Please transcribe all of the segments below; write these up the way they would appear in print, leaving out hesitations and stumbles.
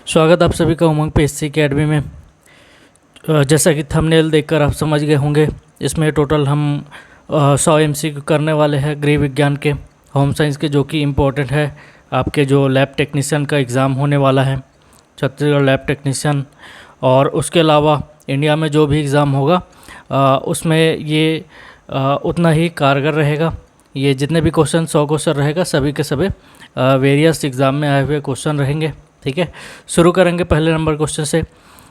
स्वागत आप सभी का उमंग पीएससी अकेडमी में। जैसा कि थंबनेल देखकर आप समझ गए होंगे, इसमें टोटल हम 100 MCQ करने वाले हैं गृह विज्ञान के, होम साइंस के, जो कि इम्पोर्टेंट है आपके जो लैब टेक्नीशियन का एग्ज़ाम होने वाला है, छत्तीसगढ़ लैब टेक्नीशियन। और उसके अलावा इंडिया में जो भी एग्ज़ाम होगा उसमें ये उतना ही कारगर रहेगा। ये जितने भी क्वेश्चन 100 क्वेश्चन रहेगा, सभी के सभी वेरियस एग्ज़ाम में आए हुए क्वेश्चन रहेंगे। ठीक है, शुरू करेंगे पहले नंबर क्वेश्चन से।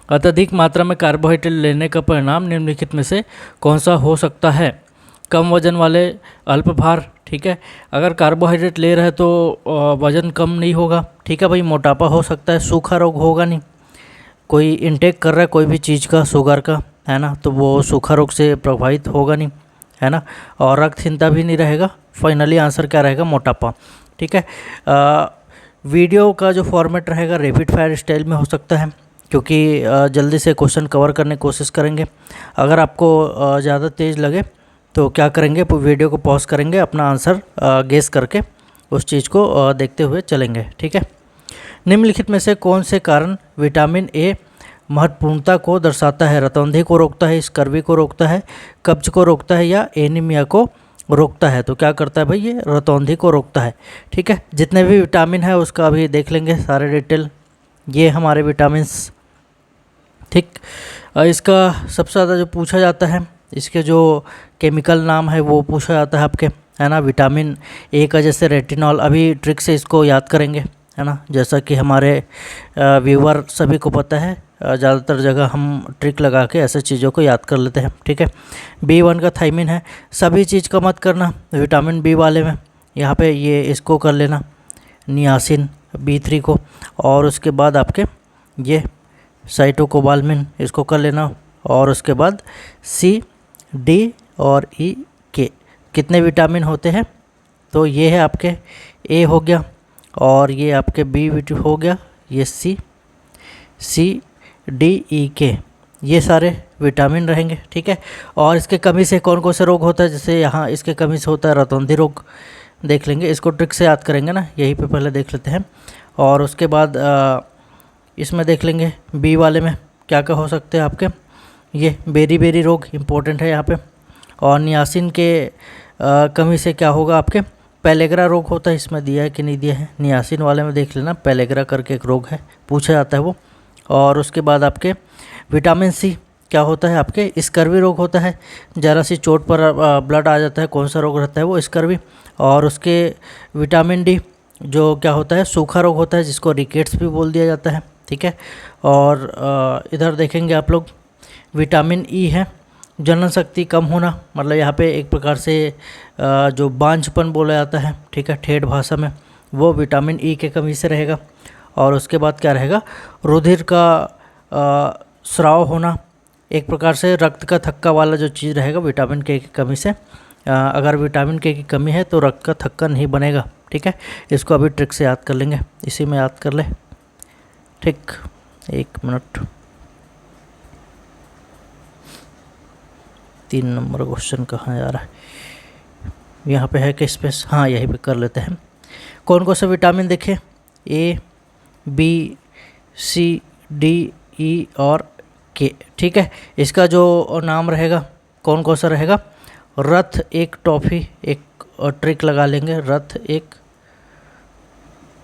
अत्यधिक मात्रा में कार्बोहाइड्रेट लेने का परिणाम निम्नलिखित में से कौन सा हो सकता है? कम वजन वाले अल्प भार। ठीक है, अगर कार्बोहाइड्रेट ले रहे हैं तो वजन कम नहीं होगा। ठीक है भाई, मोटापा हो सकता है, सूखा रोग होगा नहीं। कोई इनटेक कर रहा है कोई भी चीज़ का, शुगर का, है ना, तो वो सूखा रोग से प्रभावित होगा नहीं, है ना। और रक्तहीनता भी नहीं रहेगा। फाइनली आंसर क्या रहेगा? मोटापा। ठीक है, वीडियो का जो फॉर्मेट रहेगा रैपिड फायर स्टाइल में हो सकता है, क्योंकि जल्दी से क्वेश्चन कवर करने की कोशिश करेंगे। अगर आपको ज़्यादा तेज़ लगे तो क्या करेंगे, वीडियो को पॉज करेंगे, अपना आंसर गेस करके उस चीज़ को देखते हुए चलेंगे। ठीक है, निम्नलिखित में से कौन से कारण विटामिन ए महत्वपूर्णता को दर्शाता है? रतौंधी को रोकता है, स्कर्वी को रोकता है, कब्ज को रोकता है, या एनीमिया को रोकता है? तो क्या करता है भाई, ये रतौंधी को रोकता है। ठीक है, जितने भी विटामिन है उसका अभी देख लेंगे सारे डिटेल। ये हमारे विटामिन्स। ठीक, इसका सबसे ज़्यादा जो पूछा जाता है, इसके जो केमिकल नाम है वो पूछा जाता है आपके, है ना। विटामिन ए का जैसे रेटिनॉल, अभी ट्रिक से इसको याद करेंगे, है ना। जैसा कि हमारे व्यूवर सभी को पता है, ज़्यादातर जगह हम ट्रिक लगा के ऐसे चीज़ों को याद कर लेते हैं। ठीक है, B1 का थायमिन है, सभी चीज़ का मत करना विटामिन बी वाले में। यहाँ पे ये इसको कर लेना, नियासिन B3 को, और उसके बाद आपके ये साइटोकोबाल्मिन, इसको कर लेना। और उसके बाद C, D और E के कितने विटामिन होते हैं? तो ये है आपके A हो गया, और ये आपके B हो गया, ये C, D, E, K, ये सारे विटामिन रहेंगे। ठीक है, और इसके कमी से कौन कौन से रोग होता है? जैसे यहाँ इसके कमी से होता है रतौंधी रोग, देख लेंगे, इसको ट्रिक से याद करेंगे ना, यहीं पे पहले देख लेते हैं। और उसके बाद इसमें देख लेंगे बी वाले में क्या क्या हो सकते हैं आपके। ये बेरी रोग इम्पोर्टेंट है यहाँ पे। और नियासिन के कमी से क्या होगा आपके? पेलेग्रा रोग होता है, इसमें दिया है कि नहीं दिया है, नियासिन वाले में देख लेना, पेलेग्रा करके एक रोग है, पूछा जाता है वो। और उसके बाद आपके विटामिन सी क्या होता है आपके? स्कर्वी रोग होता है, ज़रा सी चोट पर ब्लड आ जाता है, कौन सा रोग रहता है वो? स्कर्वी। और उसके विटामिन डी जो क्या होता है? सूखा रोग होता है, जिसको रिकेट्स भी बोल दिया जाता है। ठीक है, और इधर देखेंगे आप लोग, विटामिन ई है, जनन शक्ति कम होना, मतलब यहाँ पे एक प्रकार से जो बांझपन बोला जाता है, ठीक है, ठेठ भाषा में, वो विटामिन ई के कमी से रहेगा। और उसके बाद क्या रहेगा? रुधिर का स्राव होना, एक प्रकार से रक्त का थक्का वाला जो चीज़ रहेगा विटामिन के की कमी से। अगर विटामिन के की कमी है तो रक्त का थक्का नहीं बनेगा। ठीक है, इसको अभी ट्रिक से याद कर लेंगे, इसी में याद कर ले। ठीक, एक मिनट, 3 नंबर क्वेश्चन कहाँ जा रहा है? यहाँ पे है कि स्पेस, हाँ यहीं पे कर लेते हैं। कौन कौन से विटामिन देखें? ए, बी, सी, डी, ई और के। ठीक है, इसका जो नाम रहेगा कौन कौन सा रहेगा? रथ एक टॉफ़ी, एक ट्रिक लगा लेंगे, रथ एक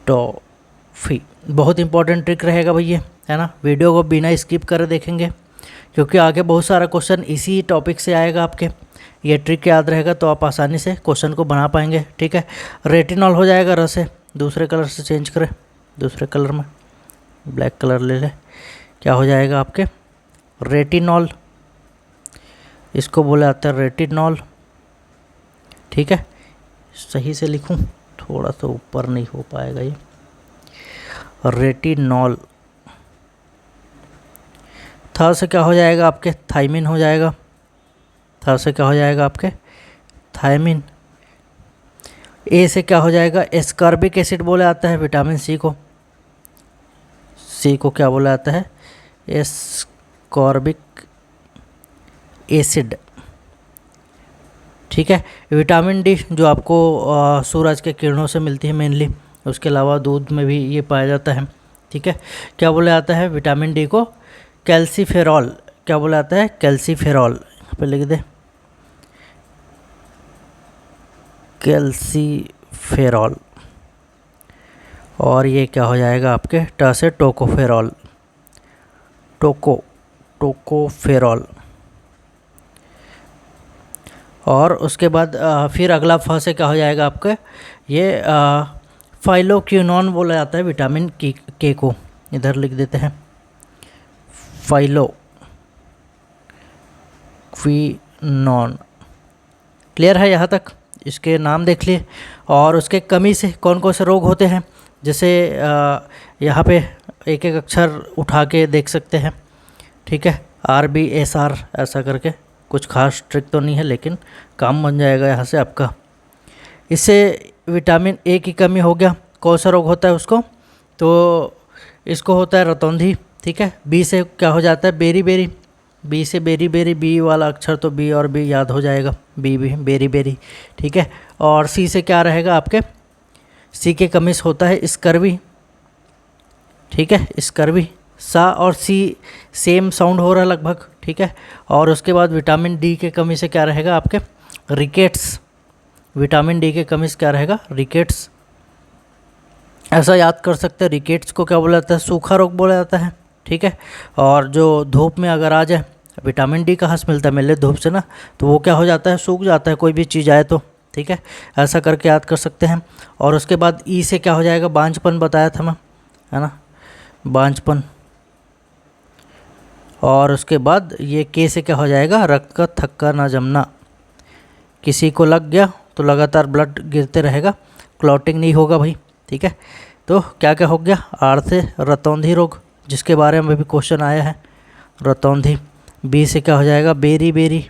टॉफ़ी, बहुत इंपॉर्टेंट ट्रिक रहेगा भैया, है ना। वीडियो को बिना स्किप करे देखेंगे, क्योंकि आगे बहुत सारा क्वेश्चन इसी टॉपिक से आएगा आपके। ये ट्रिक याद रहेगा तो आप आसानी से क्वेश्चन को बना पाएंगे। ठीक है, रेटिनॉल हो जाएगा र से, दूसरे कलर से चेंज करें, दूसरे कलर में ब्लैक कलर ले ले, क्या हो जाएगा आपके? रेटिनॉल, इसको बोला जाता है रेटिनॉल। ठीक है, सही से लिखूं, थोड़ा सा ऊपर नहीं हो पाएगा ये, रेटिनॉल। था से क्या हो जाएगा आपके? थायमिन हो जाएगा, था से क्या हो जाएगा आपके? थायमिन। ए से क्या हो जाएगा? एस्कॉर्बिक एसिड बोला जाता है विटामिन सी को, सी को क्या बोला जाता है? Ascorbic acid. ठीक है, विटामिन डी जो आपको सूरज के किरणों से मिलती है मेनली, उसके अलावा दूध में भी ये पाया जाता है। ठीक है। क्या बोला जाता है विटामिन डी को? कैल्सीफेरॉल। क्या बोला जाता है? कैल्सीफेरॉल। यहाँ पे लिख दे, कैल्सीफेरॉल। और ये क्या हो जाएगा आपके ट से टोकोफेरॉल, टोकोफेरॉल। और उसके बाद फिर अगला फ से क्या हो जाएगा आपका? ये फाइलोक्विनोन बोला जाता है विटामिन के को। इधर लिख देते हैं फाइलोक्विनोन। क्लियर है यहाँ तक? इसके नाम देख लिए। और उसके कमी से कौन कौन से रोग होते हैं, जैसे यहाँ पे एक एक अक्षर उठा के देख सकते हैं, ठीक है। RBSR ऐसा करके, कुछ खास ट्रिक तो नहीं है लेकिन काम बन जाएगा यहाँ से आपका। इससे विटामिन ए की कमी हो गया। कौन सा रोग होता है उसको? तो इसको होता है रतौंधी, ठीक है। बी से क्या हो जाता है? Berry berry. बी से बेरी बेरी, बी वाला अक्षर तो बी और बी याद हो जाएगा, बी बेरी बेरी, ठीक है। और सी से क्या रहेगा आपके? सी के कमी से होता है स्कर्वी, ठीक है, स्कर्वी। सा और सी सेम साउंड हो रहा है लगभग, ठीक है। और उसके बाद विटामिन डी के कमी से क्या रहेगा आपके? रिकेट्स। विटामिन डी के कमी से क्या रहेगा? रिकेट्स। ऐसा याद कर सकते हैं, रिकेट्स को क्या बोला जाता है? सूखा रोग बोला जाता है, ठीक है। और जो धूप में अगर आ जाए, विटामिन डी कहाँ से मिलता है? मिले धूप से ना, तो वो क्या हो जाता है? सूख जाता है, कोई भी चीज़ आए तो, ठीक है। ऐसा करके याद कर सकते हैं। और उसके बाद ई से क्या हो जाएगा? बांझपन बताया था मैं, है ना, बांझपन। और उसके बाद ये के से क्या हो जाएगा? रक्त का थक्का ना जमना। किसी को लग गया तो लगातार ब्लड गिरते रहेगा, क्लॉटिंग नहीं होगा भाई, ठीक है। तो क्या क्या हो गया? आर से रतौंधी रोग, जिसके बारे में भी क्वेश्चन आया है, रतौंधी। बी से क्या हो जाएगा? Berry berry.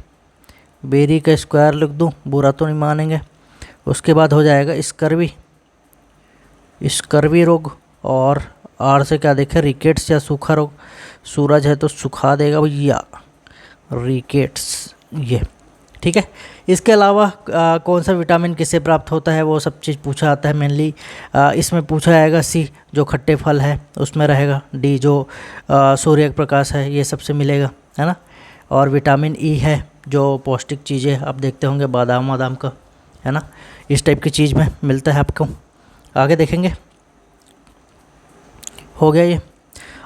बेरी का स्क्वायर लिख दूँ, बुरा तो नहीं मानेंगे। उसके बाद हो जाएगा स्कर्वी, स्कर्वी रोग। और आर से क्या देखें? रिकेट्स या सूखा रोग। सूरज है तो सुखा देगा भैया, रिकेट्स, ये, ठीक है। इसके अलावा कौन सा विटामिन किससे प्राप्त होता है, वो सब चीज़ पूछा जाता है मेनली। इसमें पूछा जाएगा सी जो खट्टे फल है उसमें रहेगा, डी जो सूर्य प्रकाश है ये सबसे मिलेगा, है ना। और विटामिन ई है जो पौष्टिक चीज़ें आप देखते होंगे, बादाम वादाम का, है ना, इस टाइप की चीज़ में मिलता है आपको। आगे देखेंगे, हो गया ये।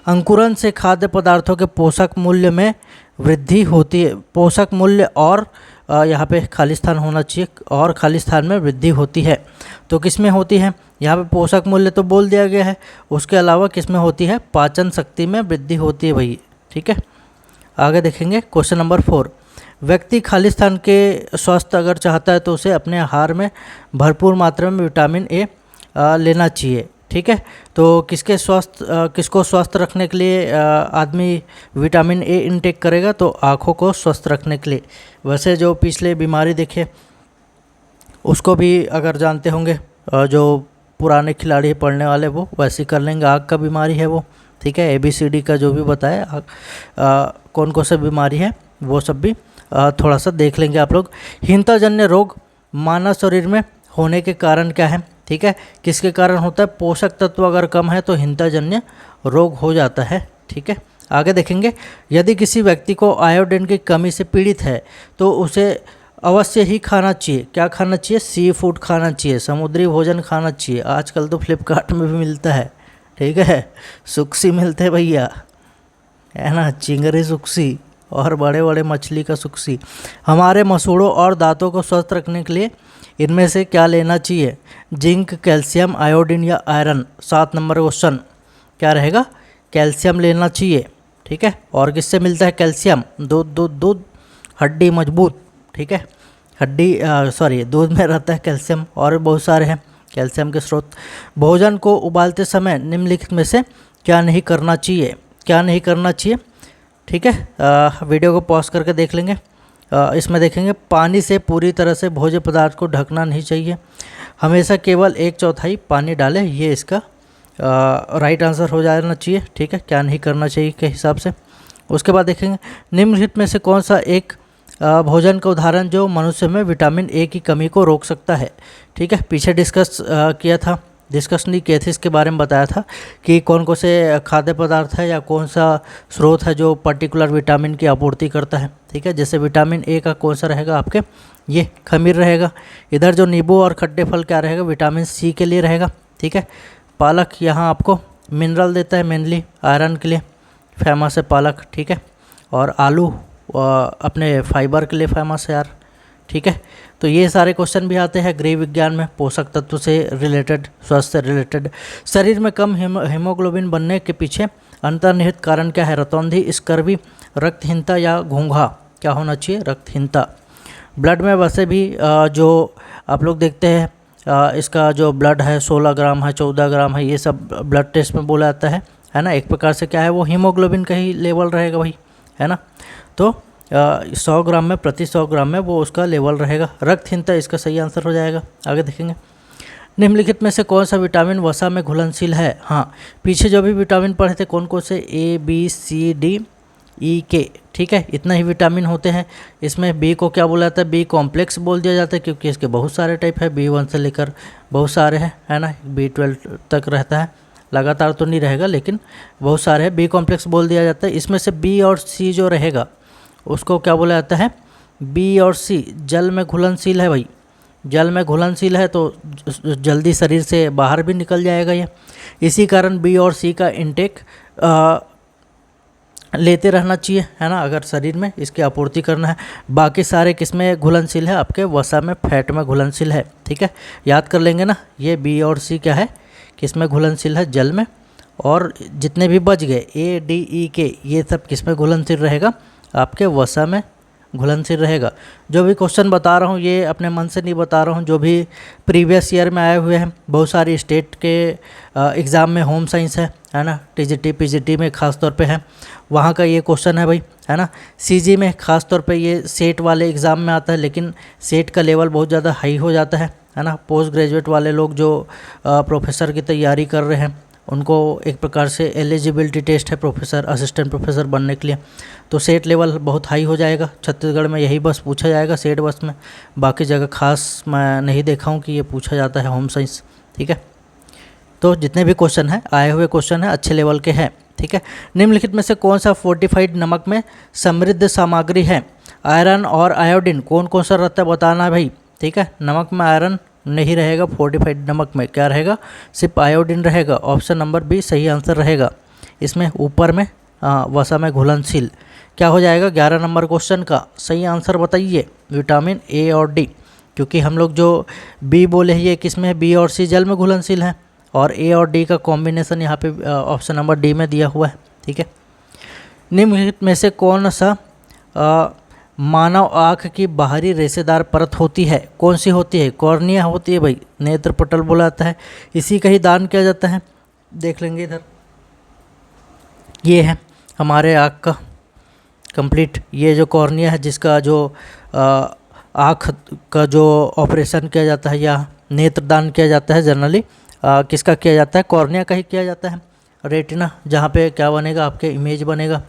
अंकुरन से खाद्य पदार्थों के पोषक मूल्य में वृद्धि होती है। पोषक मूल्य और यहाँ पे खाली स्थान होना चाहिए, और खाली स्थान में वृद्धि होती है। तो किस में होती है? यहाँ पे पोषक मूल्य तो बोल दिया गया है, उसके अलावा किस में होती है? पाचन शक्ति में वृद्धि होती है भाई, ठीक है। आगे देखेंगे क्वेश्चन नंबर 4। व्यक्ति खाली स्थान के स्वास्थ्य अगर चाहता है तो उसे अपने आहार में भरपूर मात्रा में विटामिन ए लेना चाहिए, ठीक है। तो किसको स्वस्थ रखने के लिए आदमी विटामिन ए इनटेक करेगा? तो आँखों को स्वस्थ रखने के लिए। वैसे जो पिछले बीमारी देखे उसको भी अगर जानते होंगे, जो पुराने खिलाड़ी पढ़ने वाले वो वैसे कर लेंगे। आँख का बीमारी है वो, ठीक है। ABCD का जो भी बताया, कौन कौन सा बीमारी है वो सब भी थोड़ा सा देख लेंगे आप लोग। हीनताजन्य रोग मानव शरीर में होने के कारण क्या है, ठीक है, किसके कारण होता है? पोषक तत्व अगर कम है तो हीनताजन्य रोग हो जाता है, ठीक है। आगे देखेंगे, यदि किसी व्यक्ति को आयोडीन की कमी से पीड़ित है तो उसे अवश्य ही खाना चाहिए। क्या खाना चाहिए? सी फूड खाना चाहिए, समुद्री भोजन खाना चाहिए। आजकल तो फ्लिपकार्ट में भी मिलता है, ठीक है, सुक्सी मिलते हैं भैया, है ना, चिंगरी सुक्सी और बड़े बड़े मछली का सुक्सी। हमारे मसूड़ों और दांतों को स्वस्थ रखने के लिए इनमें से क्या लेना चाहिए? जिंक, कैल्शियम, आयोडीन या आयरन। 7 नंबर क्वेश्चन क्या रहेगा? कैल्शियम लेना चाहिए, ठीक है। और किससे मिलता है कैल्शियम? दूध, हड्डी मजबूत, ठीक है, दूध में रहता है कैल्शियम। और बहुत सारे हैं कैल्शियम के स्रोत। भोजन को उबालते समय निम्नलिखित में से क्या नहीं करना चाहिए? क्या नहीं करना चाहिए, ठीक है। वीडियो को पॉज करके देख लेंगे। इसमें देखेंगे, पानी से पूरी तरह से भोज्य पदार्थ को ढकना नहीं चाहिए। हमेशा केवल 1/4 पानी डालें, ये इसका राइट आंसर हो जाना चाहिए, ठीक है। क्या नहीं करना चाहिए के हिसाब से। उसके बाद देखेंगे, निम्नलिखित में से कौन सा एक भोजन का उदाहरण जो मनुष्य में विटामिन ए की कमी को रोक सकता है, ठीक है। पीछे डिस्कस किया था डिस्कशन नहीं किए थे, इसके बारे में बताया था कि कौन कौन से खाद्य पदार्थ है या कौन सा स्रोत है जो पर्टिकुलर विटामिन की आपूर्ति करता है। ठीक है, जैसे विटामिन ए का कौन सा रहेगा आपके, ये खमीर रहेगा। इधर जो नींबू और खट्टे फल क्या रहेगा, विटामिन सी के लिए रहेगा। ठीक है, पालक यहाँ आपको मिनरल देता है, मेनली आयरन के लिए फेमस है पालक। ठीक है, और आलू अपने फाइबर के लिए फेमस है यार। ठीक है, तो ये सारे क्वेश्चन भी आते हैं गृह विज्ञान में, पोषक तत्व से रिलेटेड, स्वास्थ्य से रिलेटेड। शरीर में कम हीमोग्लोबिन बनने के पीछे अंतर्निहित कारण क्या है, रतौंधी, स्कर्वी, रक्तहीनता या घोंघा। क्या होना चाहिए, रक्तहीनता। ब्लड में वैसे भी जो आप लोग देखते हैं इसका जो ब्लड है 16 ग्राम है, 14 ग्राम है, ये सब ब्लड टेस्ट में बोला जाता है ना। एक प्रकार से क्या है, वो हीमोग्लोबिन का ही लेवल रहेगा भाई, है ना। तो 100 ग्राम में, प्रति 100 ग्राम में वो उसका लेवल रहेगा। रक्तहीनता इसका सही आंसर हो जाएगा। आगे देखेंगे, निम्नलिखित में से कौन सा विटामिन वसा में घुलनशील है। हाँ, पीछे जो भी विटामिन पढ़े थे कौन कौन से, A B C D E के। ठीक है, इतना ही विटामिन होते हैं। इसमें बी को क्या बोला जाता है, बी कॉम्प्लेक्स बोल दिया जाता है, क्योंकि इसके बहुत सारे टाइप है, B1 से लेकर बहुत सारे हैं, है ना। B12 तक रहता है, लगातार तो नहीं रहेगा लेकिन बहुत सारे हैं, बी कॉम्प्लेक्स बोल दिया जाता है। इसमें से बी और सी जो रहेगा उसको क्या बोला जाता है, बी और सी जल में घुलनशील है भाई। जल में घुलनशील है तो जल्दी शरीर से बाहर भी निकल जाएगा ये। इसी कारण बी और सी का इंटेक लेते रहना चाहिए, है ना, अगर शरीर में इसकी आपूर्ति करना है। बाकी सारे किस में घुलनशील है, आपके वसा में, फैट में घुलनशील है। ठीक है, याद कर लेंगे ना, ये बी और सी क्या है, किस में घुलनशील है, जल में। और जितने भी बच गए ए डी ई के, ये सब किस में घुलनशील रहेगा, आपके वसा में घुलनशील रहेगा। जो भी क्वेश्चन बता रहा हूँ ये अपने मन से नहीं बता रहा हूँ, जो भी प्रीवियस ईयर में आए हुए हैं, बहुत सारी स्टेट के एग्ज़ाम में होम साइंस है ना, टीजीटी पीजीटी में ख़ास तौर पे है, वहाँ का ये क्वेश्चन है भाई, है ना। सीजी में ख़ास तौर पे ये सेट वाले एग्ज़ाम में आता है, लेकिन सेट का लेवल बहुत ज़्यादा हाई हो जाता है ना। पोस्ट ग्रेजुएट वाले लोग जो प्रोफेसर की तैयारी कर रहे हैं उनको एक प्रकार से एलिजिबिलिटी टेस्ट है प्रोफेसर, असिस्टेंट प्रोफेसर बनने के लिए, तो सेट लेवल बहुत हाई हो जाएगा। छत्तीसगढ़ में यही बस पूछा जाएगा सेट बस में, बाकी जगह खास मैं नहीं देखा हूँ कि ये पूछा जाता है होम साइंस। ठीक है, तो जितने भी क्वेश्चन हैं, आए हुए क्वेश्चन हैं, अच्छे लेवल के हैं। ठीक है, निम्नलिखित में से कौन सा फोर्टिफाइड नमक में समृद्ध सामग्री है, आयरन और आयोडीन कौन कौन सा रहता है बताना है भाई। ठीक है, नमक में आयरन नहीं रहेगा, फोर्टिफाइड नमक में क्या रहेगा, सिर्फ आयोडीन रहेगा। ऑप्शन नंबर बी सही आंसर रहेगा। इसमें ऊपर में वसा में घुलनशील क्या हो जाएगा, 11 नंबर क्वेश्चन का सही आंसर बताइए, विटामिन ए और डी। क्योंकि हम लोग जो बी बोले हैं ये किस में है, बी और सी जल में घुलनशील है, और ए और डी का कॉम्बिनेशन यहाँ पे ऑप्शन नंबर डी में दिया हुआ है। ठीक है, निम्नलिखित में से कौन सा मानव आँख की बाहरी रेशेदार परत होती है, कौन सी होती है, कॉर्निया होती है भाई, नेत्र पटल बोला जाता है, इसी का ही दान किया जाता है। देख लेंगे इधर, ये है हमारे आँख का कंप्लीट, ये जो कॉर्निया है जिसका जो आँख का जो ऑपरेशन किया जाता है या नेत्रदान किया जाता है, जनरली किसका किया जाता है, कॉर्निया का ही किया जाता है। रेटिना जहाँ पे क्या बनेगा, आपके इमेज बनेगा,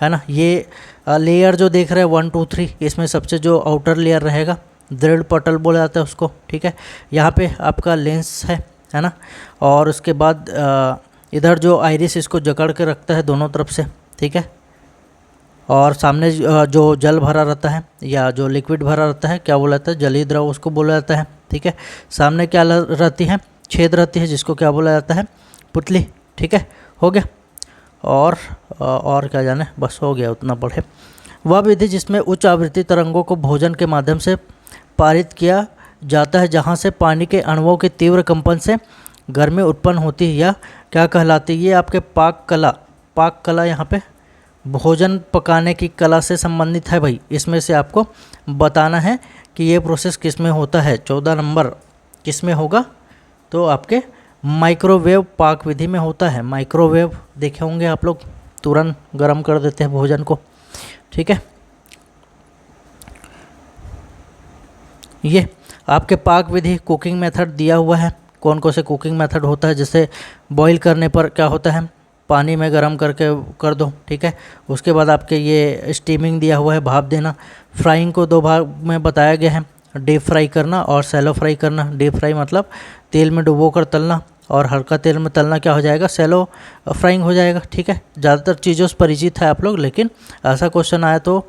है ना। ये लेयर जो देख रहे हैं 1 2 3, इसमें सबसे जो आउटर लेयर रहेगा दृढ़ पटल बोला जाता है उसको। ठीक है, यहाँ पे आपका लेंस है ना, और उसके बाद इधर जो आइरिस इसको जकड़ के रखता है दोनों तरफ से। ठीक है, और सामने जो जल भरा रहता है या जो लिक्विड भरा रहता है क्या बोला जाता है, जलीय द्रव उसको बोला जाता है। ठीक है, सामने क्या रहती है, छेद रहती है जिसको क्या बोला जाता है, पुतली। ठीक है, हो गया, और क्या जाने, बस हो गया, उतना पढ़े। वह विधि जिसमें उच्च आवृत्ति तरंगों को भोजन के माध्यम से पारित किया जाता है, जहाँ से पानी के अणुओं के तीव्र कंपन से गर्मी उत्पन्न होती है, या क्या कहलाती है, ये आपके पाक कला यहाँ पे भोजन पकाने की कला से संबंधित है भाई। इसमें से आपको बताना है कि ये प्रोसेस किस में होता है। 14 नंबर किस में होगा, तो आपके माइक्रोवेव पाक विधि में होता है। माइक्रोवेव देखे होंगे आप लोग, तुरंत गर्म कर देते हैं भोजन को। ठीक है, ये आपके पाक विधि कुकिंग मेथड दिया हुआ है, कौन कौन से कुकिंग मेथड होता है। जैसे बॉईल करने पर क्या होता है, पानी में गर्म करके कर दो। ठीक है, उसके बाद आपके ये स्टीमिंग दिया हुआ है, भाप देना। फ्राइंग को 2 भाग में बताया गया है, डीप फ्राई करना और सैलो फ्राई करना। डीप फ्राई मतलब तेल में डुबो कर तलना, और हल्का तेल में तलना क्या हो जाएगा, शैलो फ्राइंग हो जाएगा। ठीक है, ज़्यादातर चीज़ों से परिचित है आप लोग, लेकिन ऐसा क्वेश्चन आया तो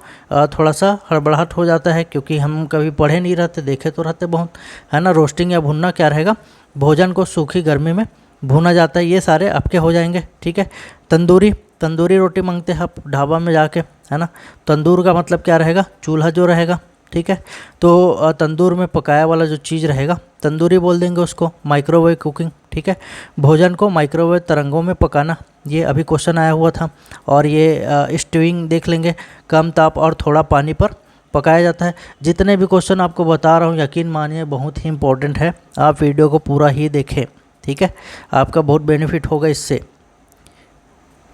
थोड़ा सा हड़बड़ाहट हो जाता है, क्योंकि हम कभी पढ़े नहीं रहते, देखे तो रहते बहुत, है ना। रोस्टिंग या भुनना क्या रहेगा, भोजन को सूखी गर्मी में भुना जाता है, ये सारे आपके हो जाएंगे। ठीक है, तंदूरी रोटी मांगते हैं आप ढाबा में जाके, है ना। तंदूर का मतलब क्या रहेगा, चूल्हा जो रहेगा। ठीक है, तो तंदूर में पकाया वाला जो चीज़ रहेगा तंदूरी बोल देंगे उसको। माइक्रोवेव कुकिंग, ठीक है, भोजन को माइक्रोवेव तरंगों में पकाना, ये अभी क्वेश्चन आया हुआ था। और ये स्टीविंग देख लेंगे, कम ताप और थोड़ा पानी पर पकाया जाता है। जितने भी क्वेश्चन आपको बता रहा हूँ यकीन मानिए बहुत ही इंपॉर्टेंट है, आप वीडियो को पूरा ही देखें। ठीक है, आपका बहुत बेनिफिट होगा इससे।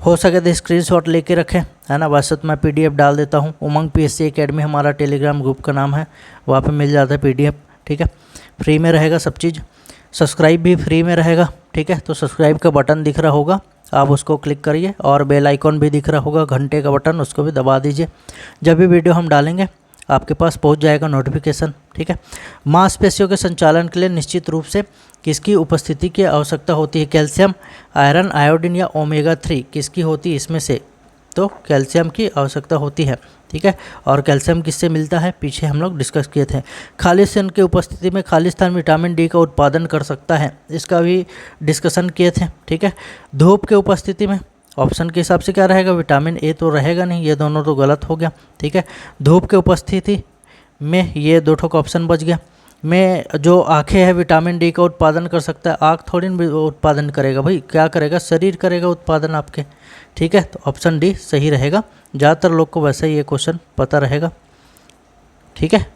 हो सके तो स्क्रीनशॉट लेके रखें, है ना। वैसे तो मैं पीडीएफ डाल देता हूँ। उमंग पीएससी एकेडमी हमारा टेलीग्राम ग्रुप का नाम है, वहाँ पे मिल जाता है पीडीएफ। ठीक है, फ्री में रहेगा सब चीज़, सब्सक्राइब भी फ्री में रहेगा। ठीक है, तो सब्सक्राइब का बटन दिख रहा होगा, आप उसको क्लिक करिए, और बेल आइकॉन भी दिख रहा होगा, घंटे का बटन, उसको भी दबा दीजिए। जब भी वीडियो हम डालेंगे आपके पास पहुंच जाएगा नोटिफिकेशन। ठीक है, मांसपेशियों के संचालन के लिए निश्चित रूप से किसकी उपस्थिति की आवश्यकता होती है, कैल्शियम, आयरन, आयोडीन या ओमेगा 3 किसकी होती है इसमें से, तो कैल्शियम की आवश्यकता होती है। ठीक है, और कैल्शियम किससे मिलता है, पीछे हम लोग डिस्कस किए थे। खालिस्तान की उपस्थिति में खालिस्तान विटामिन डी का उत्पादन कर सकता है, इसका भी डिस्कशन किए थे। ठीक है, धूप के उपस्थिति में ऑप्शन के हिसाब से क्या रहेगा, विटामिन ए तो रहेगा नहीं, ये दोनों तो गलत हो गया। ठीक है, धूप के उपस्थिति में ये दो ठोक ऑप्शन बच गया। में जो आँखें हैं विटामिन डी का उत्पादन कर सकता है, आँख थोड़ी ना उत्पादन करेगा भाई, क्या करेगा, शरीर करेगा उत्पादन आपके। ठीक है, तो ऑप्शन डी सही रहेगा, ज़्यादातर लोग को वैसे ही ये क्वेश्चन पता रहेगा। ठीक है,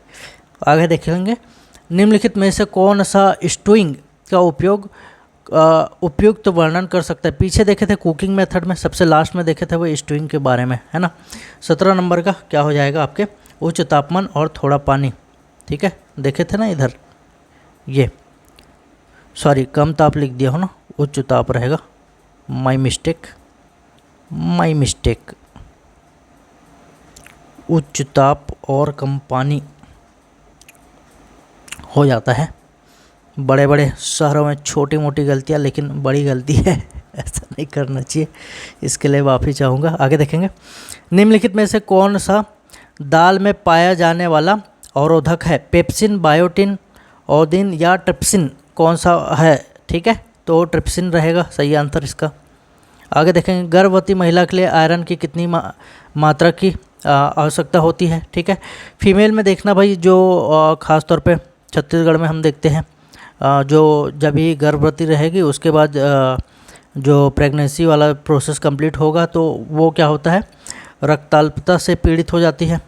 आगे देखेंगे, निम्नलिखित में से कौन सा स्टूइंग का उपयुक्त वर्णन कर सकता है। पीछे देखे थे कुकिंग मेथड में, सबसे लास्ट में देखे थे वो स्टूइंग के बारे में, है ना। 17 नंबर का क्या हो जाएगा आपके, उच्च तापमान और थोड़ा पानी। ठीक है, देखे थे ना इधर, ये सॉरी कम ताप लिख दिया हो ना, उच्च ताप रहेगा, माय मिस्टेक। उच्च ताप और कम पानी हो जाता है बड़े बड़े शहरों में, छोटी मोटी गलतियाँ लेकिन बड़ी गलती है, ऐसा नहीं करना चाहिए, इसके लिए माफ़ी चाहूँगा। आगे देखेंगे, निम्नलिखित में से कौन सा दाल में पाया जाने वाला अवरोधक है, पेप्सिन, बायोटिन, ओदिन या ट्रिप्सिन, कौन सा है। ठीक है, तो ट्रिप्सिन रहेगा सही आंसर इसका। आगे देखेंगे, गर्भवती महिला के लिए आयरन की कितनी मात्रा की आवश्यकता होती है। ठीक है, फीमेल में देखना भाई, जो ख़ास तौर पे छत्तीसगढ़ में हम देखते हैं, जो जब ही गर्भवती रहेगी उसके बाद जो प्रेगनेंसी वाला प्रोसेस कंप्लीट होगा तो वो क्या होता है, रक्ताल्पता से पीड़ित हो जाती है।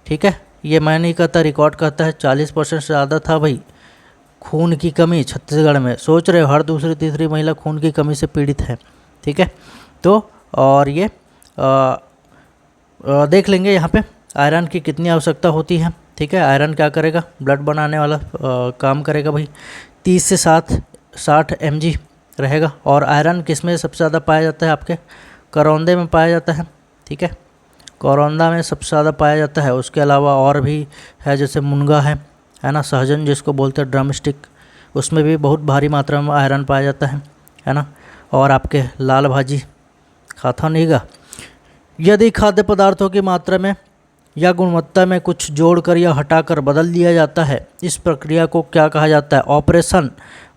ठीक है, ये मैं नहीं कहता, रिकॉर्ड कहता है 40% से ज़्यादा था भाई खून की कमी छत्तीसगढ़ में। सोच रहे हो, हर दूसरी तीसरी महिला खून की कमी से पीड़ित है। ठीक है, तो और ये देख लेंगे यहाँ पे आयरन की कितनी आवश्यकता होती है। ठीक है, आयरन क्या करेगा, ब्लड बनाने वाला काम करेगा भाई। 30 से 60 mg रहेगा। और आयरन किस में सबसे ज़्यादा पाया जाता है, आपके करौंदे में पाया जाता है। ठीक है, करौंदा में सबसे ज़्यादा पाया जाता है। उसके अलावा और भी है, जैसे मुनगा है ना, सहजन जिसको बोलते हैं ड्रम स्टिक, उसमें भी बहुत भारी मात्रा में आयरन पाया जाता है ना। और आपके लाल भाजी खाता नहीं गा। यदि खाद्य पदार्थों की मात्रा में या गुणवत्ता में कुछ जोड़कर या हटाकर बदल दिया जाता है, इस प्रक्रिया को क्या कहा जाता है, ऑपरेशन,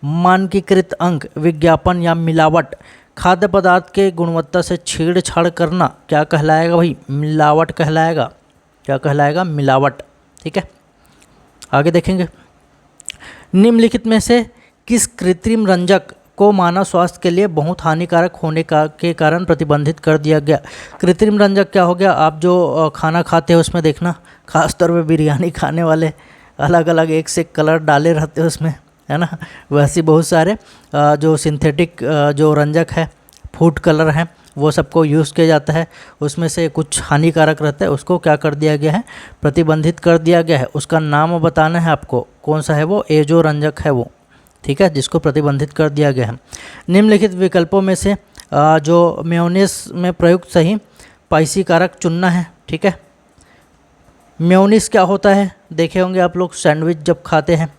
मानकीकृत अंक, विज्ञापन या मिलावट। खाद्य पदार्थ के गुणवत्ता से छेड़छाड़ करना क्या कहलाएगा भाई, मिलावट कहलाएगा। क्या कहलाएगा, मिलावट। ठीक है, आगे देखेंगे, निम्नलिखित में से किस कृत्रिम रंजक को मानव स्वास्थ्य के लिए बहुत हानिकारक होने के कारण प्रतिबंधित कर दिया गया। कृत्रिम रंजक क्या हो गया, आप जो खाना खाते हो उसमें देखना, खास तौर पे बिरयानी खाने वाले अलग अलग एक से कलर डाले रहते हैं उसमें, है ना। वैसे बहुत सारे जो सिंथेटिक जो रंजक है, फूड कलर हैं, वो सबको यूज़ किया जाता है। उसमें से कुछ हानिकारक रहता है, उसको क्या कर दिया गया है, प्रतिबंधित कर दिया गया है। उसका नाम बताना है आपको, कौन सा है वो, एजो रंजक है वो। ठीक है, जिसको प्रतिबंधित कर दिया गया है। निम्नलिखित विकल्पों में से जो मेयोनीज में प्रयुक्त सही पाइसीकारक चुनना है। ठीक है, मेयोनीज क्या होता है, देखे होंगे आप लोग, सैंडविच जब खाते हैं,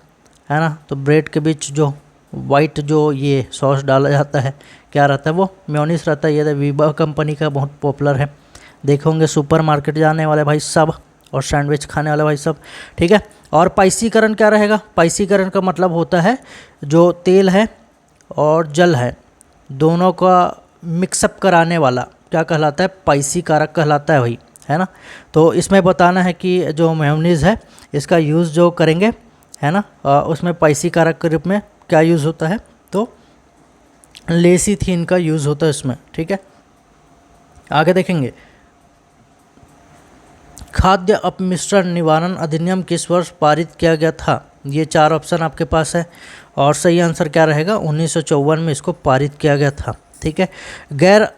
है ना, तो ब्रेड के बीच जो वाइट जो ये सॉस डाला जाता है क्या रहता है, वो मेयोनीज रहता है। ये वीबा कंपनी का बहुत पॉपुलर है, देखे होंगे सुपरमार्केट जाने वाले भाई सब और सैंडविच खाने वाले भाई सब, ठीक है। और पाइसीकरण क्या रहेगा, पाइसीकरण का मतलब होता है जो तेल है और जल है दोनों का मिक्सअप कराने वाला क्या कहलाता है, पाइसीकारक कहलाता है भाई, है ना। तो इसमें बताना है कि जो मेयोनीज है इसका यूज़ जो करेंगे, है ना, उसमें पाइसीकारक के रूप में क्या यूज़ होता है, तो लेसीथीन का यूज़ होता है इसमें, ठीक है। आगे देखेंगे, खाद्य अपमिश्रण निवारण अधिनियम किस वर्ष पारित किया गया था। ये 4 ऑप्शन आपके पास है और सही आंसर क्या रहेगा, 1954 में इसको पारित किया गया था, ठीक है। गैर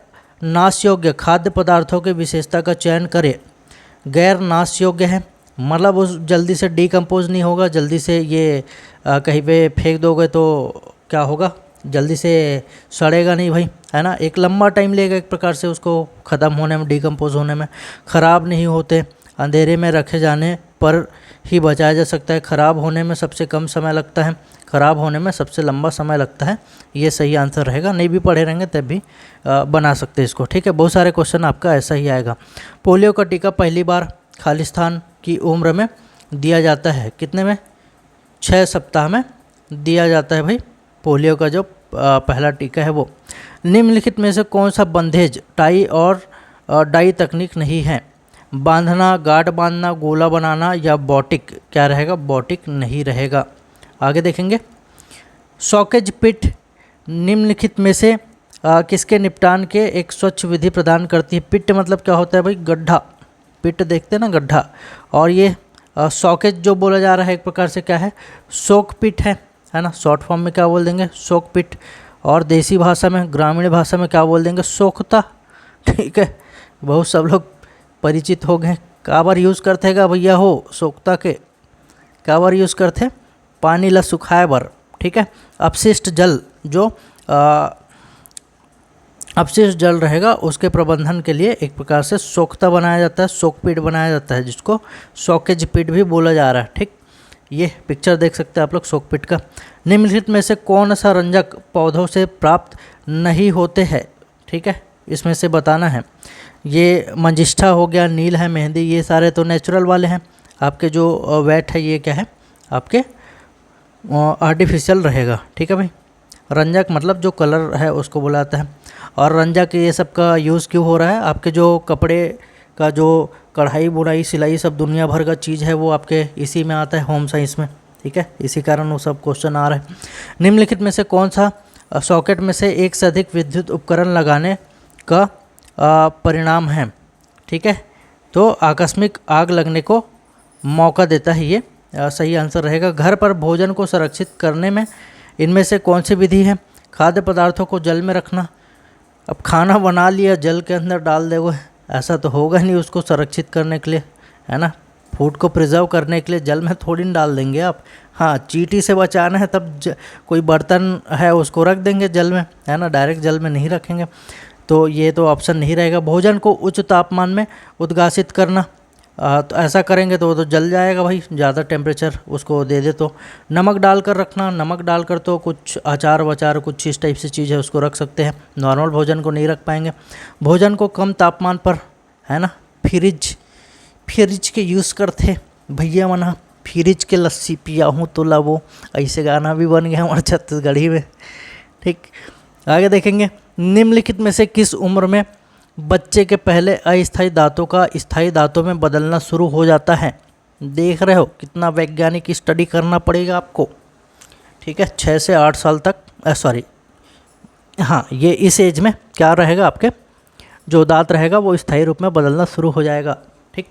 नाश योग्य खाद्य पदार्थों की विशेषता का चयन करें। गैर नाश योग्य है मतलब उस जल्दी से डिकम्पोज नहीं होगा, जल्दी से ये कहीं पे फेंक दोगे तो क्या होगा, जल्दी से सड़ेगा नहीं भाई, है ना। एक लंबा टाइम लेगा एक प्रकार से उसको ख़त्म होने में, डिकम्पोज होने में। ख़राब नहीं होते, अंधेरे में रखे जाने पर ही बचाया जा सकता है। ख़राब होने में सबसे कम समय लगता है, ख़राब होने में सबसे लंबा समय लगता है। ये सही आंसर रहेगा, नहीं भी पढ़े रहेंगे तब भी बना सकते हैं इसको, ठीक है। बहुत सारे क्वेश्चन आपका ऐसा ही आएगा। पोलियो का टीका पहली बार खालिस्तान की उम्र में दिया जाता है, कितने में, 6 सप्ताह में दिया जाता है भाई पोलियो का जो पहला टीका है वो। निम्नलिखित में से कौन सा बंधेज टाई और डाई तकनीक नहीं है। बांधना, गांठ बांधना, गोला बनाना या बॉटिक, क्या रहेगा, बॉटिक नहीं रहेगा। आगे देखेंगे, सॉकेज पिट निम्नलिखित में से किसके निपटान के एक स्वच्छ विधि प्रदान करती है। पिट मतलब क्या होता है भाई, गड्ढा, पिट देखते हैं ना गड्ढा, और ये सॉकेज जो बोला जा रहा है एक प्रकार से क्या है, सोक पिट है ना। शॉर्ट फॉर्म में क्या बोल देंगे, सोक पिट, और देसी भाषा में, ग्रामीण भाषा में क्या बोल देंगे, सोखता, ठीक है। बहुत सब लोग परिचित हो गए। काबर यूज़ करते हैं भैया हो सोखता के, काबर यूज़ करते, पानी ला सुखाए बर, ठीक है। अपशिष्ट जल जो अपशिष्ट जल रहेगा उसके प्रबंधन के लिए एक प्रकार से सोखता बनाया जाता है, सोकपिट बनाया जाता है, जिसको सॉकेज पिट भी बोला जा रहा है, ठीक। ये पिक्चर देख सकते हैं आप लोग सोकपिट का। निम्नलिखित में से कौन सा रंजक पौधों से प्राप्त नहीं होते हैं, ठीक है, इसमें से बताना है। ये मंजिष्ठा हो गया, नील है, मेहंदी, ये सारे तो नेचुरल वाले हैं। आपके जो वेट है ये क्या है, आपके आर्टिफिशियल रहेगा, ठीक है भाई। रंजक मतलब जो कलर है उसको बुलाता है। और रंजक ये सब का यूज़ क्यों हो रहा है, आपके जो कपड़े का जो कढ़ाई बुनाई सिलाई सब दुनिया भर का चीज़ है वो आपके इसी में आता है, होम साइंस में, ठीक है। इसी कारण वो सब क्वेश्चन आ रहे हैं। निम्नलिखित में से कौन सा सॉकेट में से एक से अधिक विद्युत उपकरण लगाने का परिणाम है, ठीक है। तो आकस्मिक आग लगने को मौका देता है, ये सही आंसर रहेगा। घर पर भोजन को संरक्षित करने में इनमें से कौन सी विधि है। खाद्य पदार्थों को जल में रखना, अब खाना बना लिया जल के अंदर डाल दोगे, ऐसा तो होगा नहीं, उसको संरक्षित करने के लिए, है ना, फूड को प्रिजर्व करने के लिए जल में थोड़ी न डाल देंगे आप। हाँ, चींटी से बचाना है तब कोई बर्तन है उसको रख देंगे जल में, है ना, डायरेक्ट जल में नहीं रखेंगे। तो ये तो ऑप्शन नहीं रहेगा। भोजन को उच्च तापमान में उद्गासित करना, तो ऐसा करेंगे तो वो तो जल जाएगा भाई, ज़्यादा टेम्परेचर उसको दे दे तो। नमक डालकर रखना, नमक डालकर तो कुछ अचार वचार कुछ इस टाइप से चीज़ है उसको रख सकते हैं, नॉर्मल भोजन को नहीं रख पाएंगे। भोजन को कम तापमान पर, है ना, फ्रिज के यूज़ करते भैया मना, फ्रिज के लस्सी पिया हूँ तो लावो, ऐसे गाना भी बन गया हमारे छत्तीसगढ़ी में, ठीक। आगे देखेंगे, निम्नलिखित में से किस उम्र में बच्चे के पहले अस्थायी दांतों का स्थायी दांतों में बदलना शुरू हो जाता है। देख रहे हो कितना वैज्ञानिक स्टडी करना पड़ेगा आपको, ठीक है। 6 से 8 साल तक, हाँ, ये इस एज में क्या रहेगा, आपके जो दांत रहेगा वो स्थायी रूप में बदलना शुरू हो जाएगा, ठीक।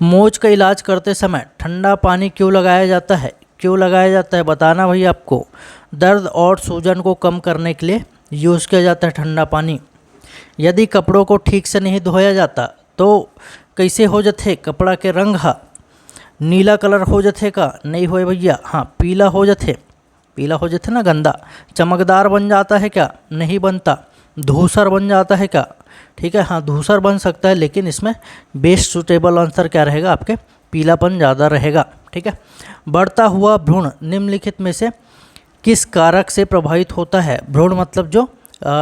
मोच का इलाज करते समय ठंडा पानी क्यों लगाया जाता है, क्यों लगाया जाता है बताना भाई आपको। दर्द और सूजन को कम करने के लिए यूज़ किया जाता है ठंडा पानी। यदि कपड़ों को ठीक से नहीं धोया जाता तो कैसे हो जाते कपड़ा के रंग, हा नीला कलर हो जाते का, नहीं होए भैया, हाँ पीला हो जाते, पीला हो जाते ना, गंदा। चमकदार बन जाता है क्या, नहीं बनता। धूसर बन जाता है क्या, ठीक है, हाँ धूसर बन सकता है, लेकिन इसमें बेस्ट सूटेबल आंसर क्या रहेगा, आपके पीलापन ज़्यादा रहेगा, ठीक है। बढ़ता हुआ भ्रूण निम्नलिखित में से किस कारक से प्रभावित होता है? भ्रूण मतलब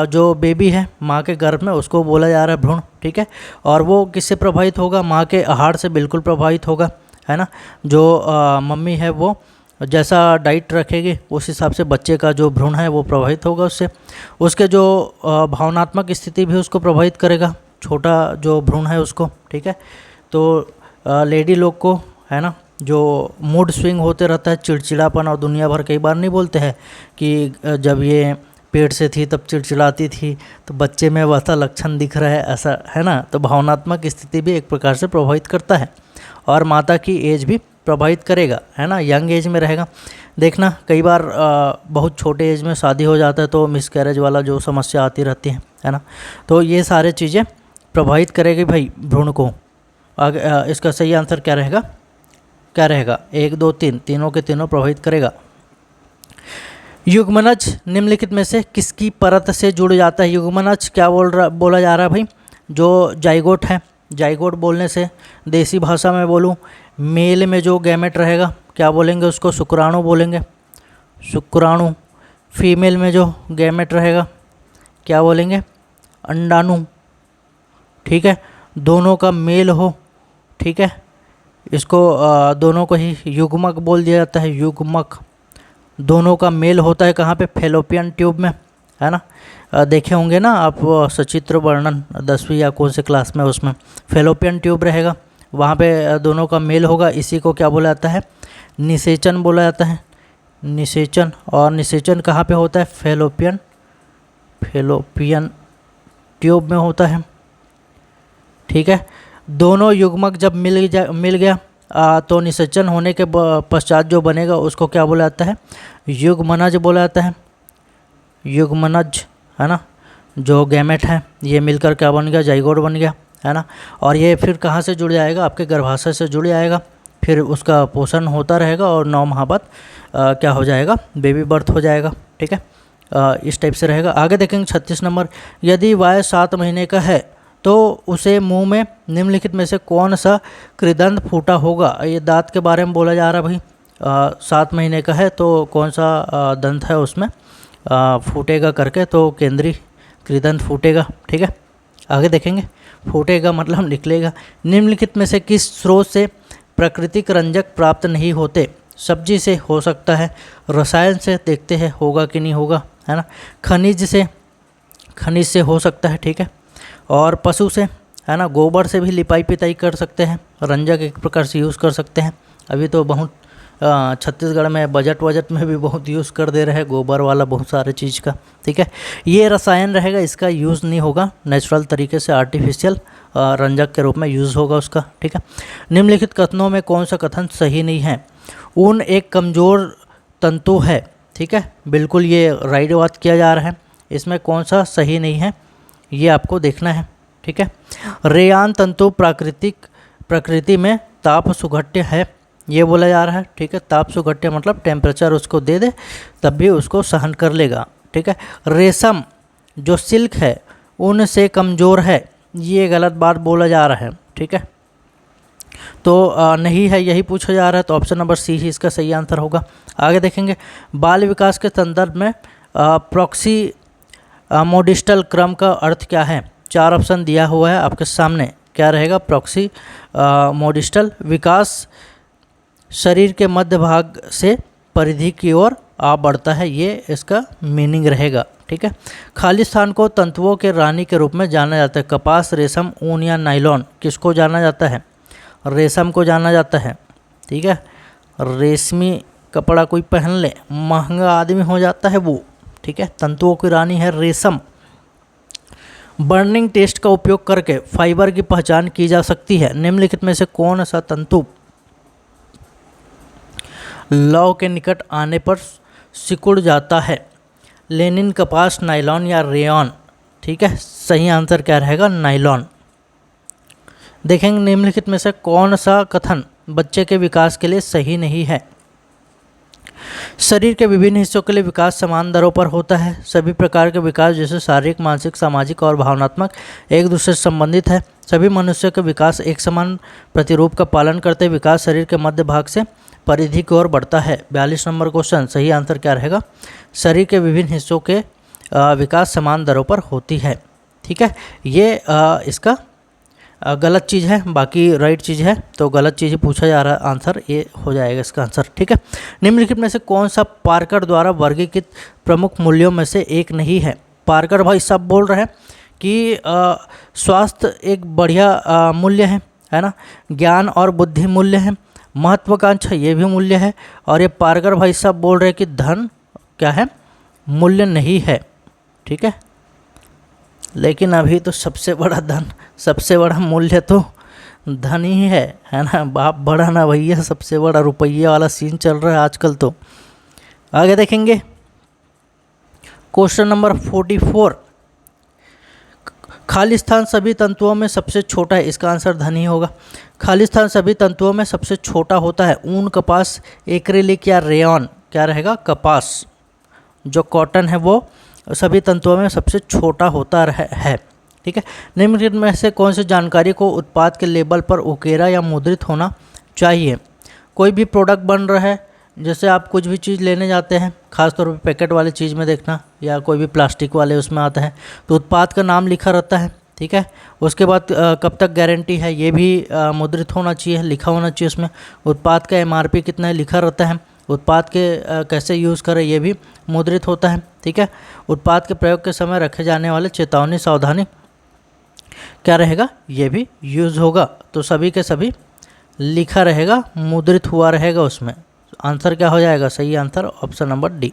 जो बेबी है माँ के गर्भ में, उसको बोला जा रहा है भ्रूण, ठीक है। और वो किससे प्रभावित होगा? माँ के आहार से बिल्कुल प्रभावित होगा, है ना। जो मम्मी है वो जैसा डाइट रखेगी उस हिसाब से बच्चे का जो भ्रूण है वो प्रभावित होगा उससे। उसके जो भावनात्मक स्थिति भी उसको प्रभावित करेगा, छोटा जो भ्रूण है उसको, ठीक है। तो लेडी लोग को, है ना, जो मूड स्विंग होते रहता है, चिड़चिड़ापन, और दुनिया भर कई बार नहीं बोलते हैं कि जब ये पेट से थी तब चिड़चिड़ाती थी, तो बच्चे में वैसा लक्षण दिख रहा है, ऐसा, है ना। तो भावनात्मक स्थिति भी एक प्रकार से प्रभावित करता है, और माता की एज भी प्रभावित करेगा, है ना। यंग एज में रहेगा, देखना कई बार बहुत छोटे एज में शादी हो जाता है तो मिसकैरेज वाला जो समस्या आती रहती है ना। तो ये सारे चीज़ें प्रभावित करेगी भाई भ्रूण को। आगे इसका सही आंसर क्या रहेगा? 1 2 3, तीनों के तीनों प्रभावित करेगा। युग्मनज निम्नलिखित में से किसकी परत से जुड़ जाता है? युग्मनज क्या बोला जा रहा है भाई? जो जाइगोट है, जाइगोट बोलने से देसी भाषा में बोलूँ, मेल में जो गैमेट रहेगा क्या बोलेंगे उसको? शुक्राणु बोलेंगे, शुक्राणु। फीमेल में जो गैमेट रहेगा क्या बोलेंगे? अंडाणु, ठीक है। दोनों का मेल हो, ठीक है, इसको दोनों को ही युग्मक बोल दिया जाता है, युग्मक। दोनों का मेल होता है कहाँ पे? फैलोपियन ट्यूब में, है ना। देखे होंगे ना आप सचित्र वर्णन 10वीं या कौन से क्लास में, उसमें फैलोपियन ट्यूब रहेगा, वहाँ पे दोनों का मेल होगा। इसी को क्या बोला जाता है? निषेचन बोला जाता है, निषेचन। और निषेचन कहाँ पे होता है? फैलोपियन ट्यूब में होता है, ठीक है। दोनों युग्मक जब मिल गया तो निषेचन होने के पश्चात जो बनेगा उसको क्या बोला जाता है? युग्मनज बोला जाता है, युग्मनज, है ना। जो गैमेट है ये मिलकर क्या बन गया? जाइगोट बन गया, है ना। और ये फिर कहाँ से जुड़ जाएगा? आपके गर्भाशय से जुड़ जाएगा, फिर उसका पोषण होता रहेगा और 9 माह बाद क्या हो जाएगा? बेबी बर्थ हो जाएगा, ठीक है। इस टाइप से रहेगा। आगे देखेंगे 36 नंबर, यदि वाय 7 महीने का है तो उसे मुंह में निम्नलिखित में से कौन सा कृदंत फूटा होगा? ये दांत के बारे में बोला जा रहा है भाई। 7 महीने का है तो कौन सा दंत है उसमें फूटेगा करके, तो केंद्रीय कृदंत फूटेगा, ठीक है। आगे देखेंगे, फूटेगा मतलब निकलेगा। निम्नलिखित में से किस स्रोत से प्राकृतिक रंजक प्राप्त नहीं होते? सब्जी से हो सकता है, रसायन से देखते हैं होगा कि नहीं होगा, है ना। खनिज से हो सकता है, ठीक है। और पशु से, है ना, गोबर से भी लिपाई पिताई कर सकते हैं, रंजक एक प्रकार से यूज़ कर सकते हैं। अभी तो बहुत छत्तीसगढ़ में बजट में भी बहुत यूज़ कर दे रहे हैं गोबर वाला, बहुत सारे चीज़ का, ठीक है। ये रसायन रहेगा, इसका यूज़ नहीं होगा, नेचुरल तरीके से आर्टिफिशियल रंजक के रूप में यूज़ होगा उसका, ठीक है। निम्नलिखित कथनों में कौन सा कथन सही नहीं है? ऊन एक कमज़ोर तंतु है, ठीक है, बिल्कुल ये राइट बात किया जा रहा है। इसमें कौन सा सही नहीं है ये आपको देखना है, ठीक है। रेयान तंतु प्रकृति में ताप सुघट्य है, ये बोला जा रहा है, ठीक है। ताप सुघट्य मतलब टेम्परेचर उसको दे दे तब भी उसको सहन कर लेगा, ठीक है। रेशम जो सिल्क है ऊन से कमज़ोर है, ये गलत बात बोला जा रहा है, ठीक है। तो नहीं है, यही पूछा जा रहा है, तो ऑप्शन नंबर सी ही इसका सही आंसर होगा। आगे देखेंगे, बाल विकास के संदर्भ में प्रॉक्सी मोडिस्टल क्रम का अर्थ क्या है? 4 ऑप्शन दिया हुआ है आपके सामने, क्या रहेगा? प्रॉक्सी मोडिस्टल विकास शरीर के मध्य भाग से परिधि की ओर आ बढ़ता है, ये इसका मीनिंग रहेगा, ठीक है। खाली स्थान को तंतुओं के रानी के रूप में जाना जाता है। कपास, रेशम, ऊन या नायलॉन, किसको जाना जाता है? रेशम को जाना जाता है, ठीक है। रेशमी कपड़ा कोई पहन ले, महंगा आदमी हो जाता है वो, ठीक है। तंतुओं की रानी है रेशम। बर्निंग टेस्ट का उपयोग करके फाइबर की पहचान की जा सकती है। निम्नलिखित में से कौन सा तंतु लौ के निकट आने पर सिकुड़ जाता है? लेनिन, कपास, नायलॉन या रेयॉन, ठीक है। सही आंसर क्या रहेगा? नायलॉन। देखेंगे निम्नलिखित में से कौन सा कथन बच्चे के विकास के लिए सही नहीं है? शरीर के विभिन्न हिस्सों के लिए विकास समान दरों पर होता है। सभी प्रकार के विकास जैसे शारीरिक, मानसिक, सामाजिक और भावनात्मक एक दूसरे से संबंधित है। सभी मनुष्यों के विकास एक समान प्रतिरूप का पालन करते हैं। विकास शरीर के मध्य भाग से परिधि की ओर बढ़ता है। 42 नंबर क्वेश्चन, सही आंसर क्या रहेगा? शरीर के विभिन्न हिस्सों के विकास समान दरों पर होती है। ठीक है, ये इसका गलत चीज़ है, बाकी राइट चीज़ है, तो गलत चीज़ पूछा जा रहा है, आंसर ये हो जाएगा इसका आंसर। ठीक है, निम्नलिखित में से कौन सा पार्कर द्वारा वर्गीकृत प्रमुख मूल्यों में से एक नहीं है? पार्कर भाई साहब बोल रहे हैं कि स्वास्थ्य एक बढ़िया मूल्य है ना, ज्ञान और बुद्धि मूल्य है, महत्वाकांक्षा ये भी मूल्य है, और ये पार्कर भाई साहब बोल रहे हैं कि धन क्या है? मूल्य नहीं है। ठीक है, लेकिन अभी तो सबसे बड़ा धन, सबसे बड़ा मूल्य तो धन ही है ना, बाप बड़ा ना भैया, सबसे बड़ा रुपया वाला सीन चल रहा है आजकल। तो आगे देखेंगे क्वेश्चन नंबर 44, खाली स्थान सभी तंतुओं में सबसे छोटा है, इसका आंसर धन ही होगा। खाली स्थान सभी तंतुओं में सबसे छोटा होता है ऊन, कपास, एक्रिलिक या रेयॉन, क्या रहेगा? कपास। जो कॉटन है वो सभी तंतुओं में सबसे छोटा होता है। ठीक है, निम्नलिखित में से कौन सी जानकारी को उत्पाद के लेबल पर उकेरा या मुद्रित होना चाहिए? कोई भी प्रोडक्ट बन रहा है, जैसे आप कुछ भी चीज़ लेने जाते हैं, खासतौर पर पैकेट वाली चीज़ में देखना, या कोई भी प्लास्टिक वाले उसमें आता है, तो उत्पाद का नाम लिखा रहता है। ठीक है, उसके बाद कब तक गारंटी है ये भी मुद्रित होना चाहिए, लिखा होना चाहिए उसमें। उत्पाद का MRP कितना है लिखा रहता है। उत्पाद के कैसे यूज़ करें ये भी मुद्रित होता है। ठीक है, उत्पाद के प्रयोग के समय रखे जाने वाले चेतावनी, सावधानी क्या रहेगा? ये भी यूज़ होगा। तो सभी के सभी लिखा रहेगा, मुद्रित हुआ रहेगा उसमें। आंसर क्या हो जाएगा? सही आंसर ऑप्शन नंबर डी।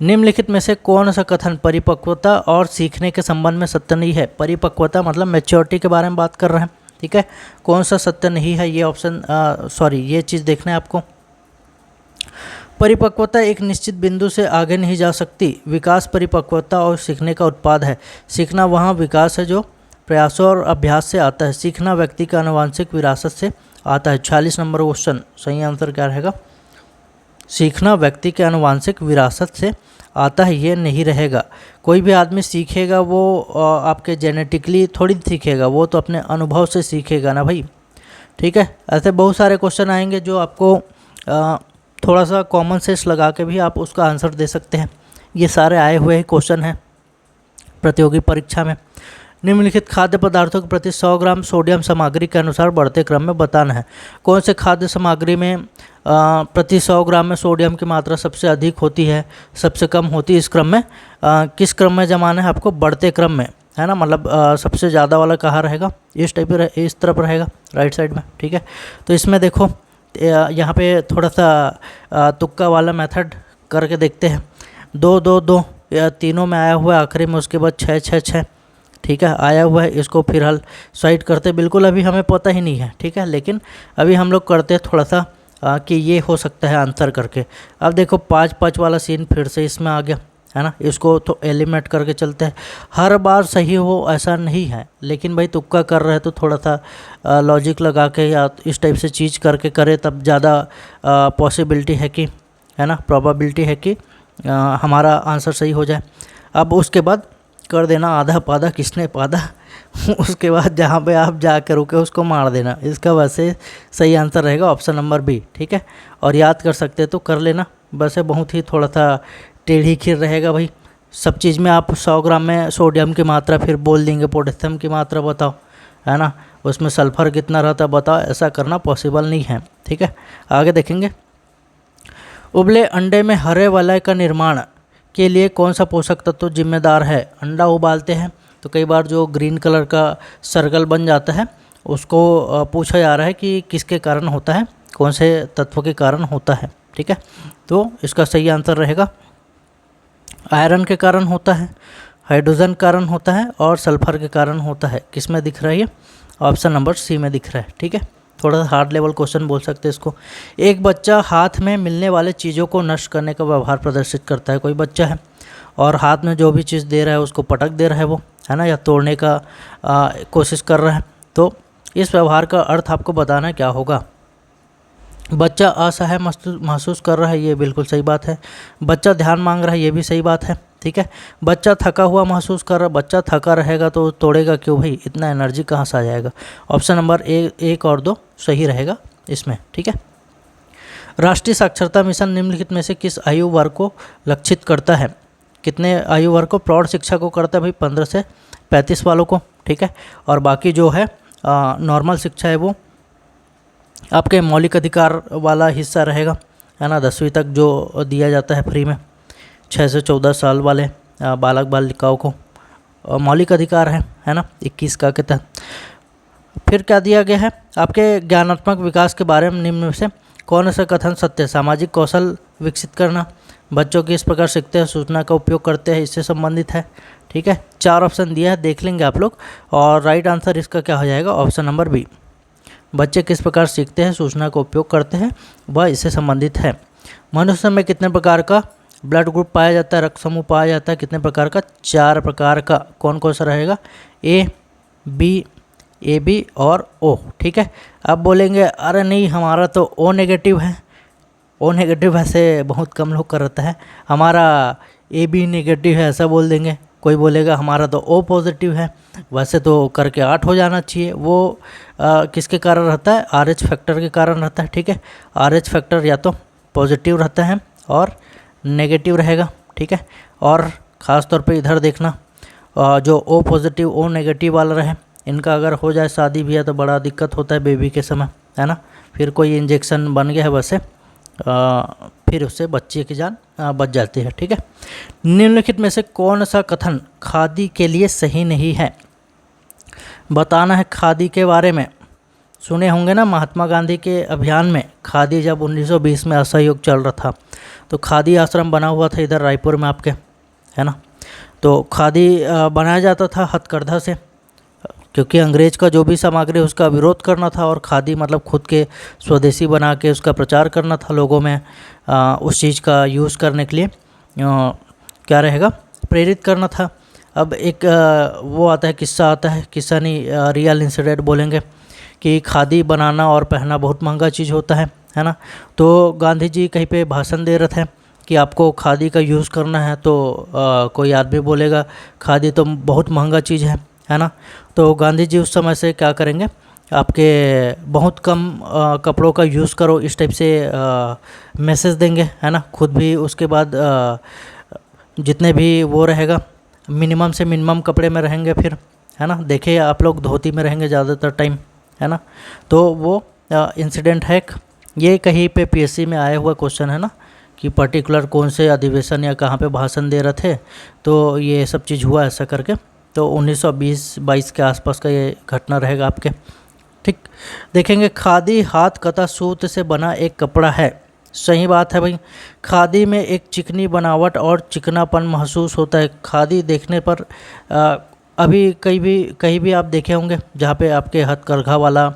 निम्नलिखित में से कौन सा कथन परिपक्वता और सीखने के संबंध में सत्य नहीं है? परिपक्वता मतलब मैच्योरिटी के बारे में बात कर रहे हैं। ठीक है, कौन सा सत्य नहीं है? ये ऑप्शन ये चीज़ देखना है आपको। परिपक्वता एक निश्चित बिंदु से आगे नहीं जा सकती। विकास परिपक्वता और सीखने का उत्पाद है। सीखना वहाँ विकास है जो प्रयासों और अभ्यास से आता है। सीखना व्यक्ति का आनुवांशिक विरासत से आता है। 46 नंबर क्वेश्चन, सही आंसर क्या रहेगा? सीखना व्यक्ति के आनुवांशिक विरासत से आता है, ये नहीं रहेगा। कोई भी आदमी सीखेगा वो आपके जेनेटिकली थोड़ी सीखेगा, वो तो अपने अनुभव से सीखेगा ना भाई। ठीक है, ऐसे बहुत सारे क्वेश्चन आएंगे जो आपको थोड़ा सा कॉमन सेंस लगा के भी आप उसका आंसर दे सकते हैं। ये सारे आए हुए क्वेश्चन हैं प्रतियोगी परीक्षा में। निम्नलिखित खाद्य पदार्थों के प्रति 100 ग्राम सोडियम सामग्री के अनुसार बढ़ते क्रम में बताना है। कौन से खाद्य सामग्री में प्रति 100 ग्राम में सोडियम की मात्रा सबसे अधिक होती है, सबसे कम होती है? इस क्रम में किस क्रम में जमाना है आपको? बढ़ते क्रम में, है ना। मतलब सबसे ज़्यादा वाला कहाँ रहेगा? इस तरफ रहेगा, राइट साइड में। ठीक है, तो इसमें देखो यहाँ पे थोड़ा सा तुक्का वाला मेथड करके देखते हैं। 2 2 2 या तीनों में आया हुआ है, आखिरी में उसके बाद 6 6 6, ठीक है, आया हुआ है। इसको फिर हल साइड करते, बिल्कुल अभी हमें पता ही नहीं है, ठीक है, लेकिन अभी हम लोग करते हैं थोड़ा सा कि ये हो सकता है आंसर करके। अब देखो 5 5 वाला सीन फिर से इसमें आ गया, है ना। इसको तो एलिमिनेट करके चलते हैं। हर बार सही हो ऐसा नहीं है, लेकिन भाई तुक्का कर रहे हैं तो थोड़ा सा लॉजिक लगा के या इस टाइप से चीज़ करके करे तब ज़्यादा पॉसिबिलिटी है कि, है ना, प्रोबेबिलिटी है कि हमारा आंसर सही हो जाए। अब उसके बाद कर देना आधा पादा किसने पादा उसके बाद जहाँ पे आप जाकर रुके उसको मार देना। इसका वैसे सही आंसर रहेगा ऑप्शन नंबर बी, ठीक है। और याद कर सकते तो कर लेना, वैसे बहुत ही थोड़ा सा टेढ़ी खीर रहेगा भाई। सब चीज़ में आप 100 ग्राम में सोडियम की मात्रा फिर बोल देंगे, पोटेशियम की मात्रा बताओ, है ना, उसमें सल्फर कितना रहता बताओ, ऐसा करना पॉसिबल नहीं है, ठीक है। आगे देखेंगे, उबले अंडे में हरे वलय का निर्माण के लिए कौन सा पोषक तत्व जिम्मेदार है? अंडा उबालते हैं तो कई बार जो ग्रीन कलर का सर्कल बन जाता है उसको पूछा जा रहा है कि किसके कारण होता है, कौन से तत्व के कारण होता है, ठीक है। तो इसका सही आंसर रहेगा आयरन के कारण होता है, हाइड्रोजन कारण होता है और सल्फर के कारण होता है। किस में दिख रहा है ये? ऑप्शन नंबर सी में दिख रहा है, ठीक है। थोड़ा सा हार्ड लेवल क्वेश्चन बोल सकते हैं इसको। एक बच्चा हाथ में मिलने वाले चीज़ों को नष्ट करने का व्यवहार प्रदर्शित करता है। कोई बच्चा है और हाथ में जो भी चीज़ दे रहा है उसको पटक दे रहा है वो, है ना, या तोड़ने का कोशिश कर रहा है। तो इस व्यवहार का अर्थ आपको बताना है क्या होगा। बच्चा असहाय महसूस कर रहा है, ये बिल्कुल सही बात है। बच्चा ध्यान मांग रहा है, ये भी सही बात है, ठीक है। बच्चा थका हुआ महसूस कर रहा है, बच्चा थका रहेगा तो तोड़ेगा क्यों भाई, इतना एनर्जी कहाँ से आ जाएगा। ऑप्शन नंबर 1 और 2 सही रहेगा इसमें, ठीक है। राष्ट्रीय साक्षरता मिशन निम्नलिखित में से किस आयु वर्ग को लक्षित करता है? कितने आयु वर्ग को? प्रौढ़ शिक्षा को करता है भाई 15 से 35 वालों को, ठीक है। और बाकी जो है नॉर्मल शिक्षा है वो आपके मौलिक अधिकार वाला हिस्सा रहेगा, है ना। 10वीं तक जो दिया जाता है फ्री में 6 से 14 साल वाले बालक बालिकाओं को मौलिक अधिकार है ना 21 का के तहत। फिर क्या दिया गया है? आपके ज्ञानात्मक विकास के बारे में निम्न में से कौन सा कथन सत्य है? सामाजिक कौशल विकसित करना, बच्चों किस प्रकार सीखते हैं, सूचना का उपयोग करते हैं, इससे संबंधित है, ठीक है। 4 ऑप्शन दिया है, देख लेंगे आप लोग। और राइट आंसर इसका क्या हो जाएगा? Option number B. बच्चे किस प्रकार सीखते हैं, सूचना का उपयोग करते हैं, वह इससे संबंधित है। मनुष्य में कितने प्रकार का ब्लड ग्रुप पाया जाता है, रक्त समूह पाया जाता है? कितने प्रकार का? 4 प्रकार का। कौन कौन सा रहेगा? ए बी और ओ, ठीक है। अब बोलेंगे अरे नहीं हमारा तो ओ नेगेटिव है। ओ नेगेटिव वैसे बहुत कम लोग करता है, हमारा ए बी नेगेटिव है ऐसा बोल देंगे। कोई बोलेगा हमारा तो ओ पॉजिटिव है, वैसे तो करके 8 हो जाना चाहिए। वो किसके कारण रहता है? RH फैक्टर के कारण रहता है, ठीक है। RH फैक्टर या तो पॉजिटिव रहता है और नेगेटिव रहेगा, ठीक है। और ख़ास तौर पे इधर देखना जो ओ पॉजिटिव ओ नेगेटिव वाला रहे, इनका अगर हो जाए शादी भी है तो बड़ा दिक्कत होता है बेबी के समय, है ना। फिर कोई इंजेक्शन बन गया है वैसे फिर उससे बच्चे की जान बच जाती है, ठीक है। निम्नलिखित में से कौन सा कथन खादी के लिए सही नहीं है? बताना है खादी के बारे में। सुने होंगे ना महात्मा गांधी के अभियान में खादी जब 1920 में असहयोग चल रहा था तो खादी आश्रम बना हुआ था इधर रायपुर में आपके, है ना। तो खादी बनाया जाता था हथकरघा से, क्योंकि अंग्रेज का जो भी सामग्री उसका विरोध करना था और खादी मतलब खुद के स्वदेशी बना के उसका प्रचार करना था लोगों में, उस चीज़ का यूज़ करने के लिए क्या रहेगा? प्रेरित करना था। अब एक वो आता है किस्सा आता है, किस्सा नहीं रियल इंसिडेंट बोलेंगे कि खादी बनाना और पहनना बहुत महंगा चीज़ होता है ना। तो गांधी जी कहीं पे भाषण दे रहे थे कि आपको खादी का यूज़ करना है, तो कोई आदमी बोलेगा खादी तो बहुत महंगा चीज़ है ना। तो गांधी जी उस समय से क्या करेंगे, आपके बहुत कम कपड़ों का यूज़ करो इस टाइप से मैसेज देंगे, है ना। खुद भी उसके बाद जितने भी वो रहेगा मिनिमम से मिनिमम कपड़े में रहेंगे फिर, है ना। देखिए आप लोग धोती में रहेंगे ज़्यादातर टाइम, है ना। तो वो इंसिडेंट है, ये कहीं पे PSC में आया हुआ क्वेश्चन है ना कि पर्टिकुलर कौन से अधिवेशन या कहाँ पे भाषण दे रहे थे तो ये सब चीज़ हुआ ऐसा करके। तो 1920-22 के आसपास का ये घटना रहेगा आपके, ठीक। देखेंगे खादी हाथ कता सूत से बना एक कपड़ा है। सही बात है भाई, खादी में एक चिकनी बनावट और चिकनापन महसूस होता है। खादी देखने पर अभी कहीं भी आप देखे होंगे जहाँ पे आपके हथकरघा वाला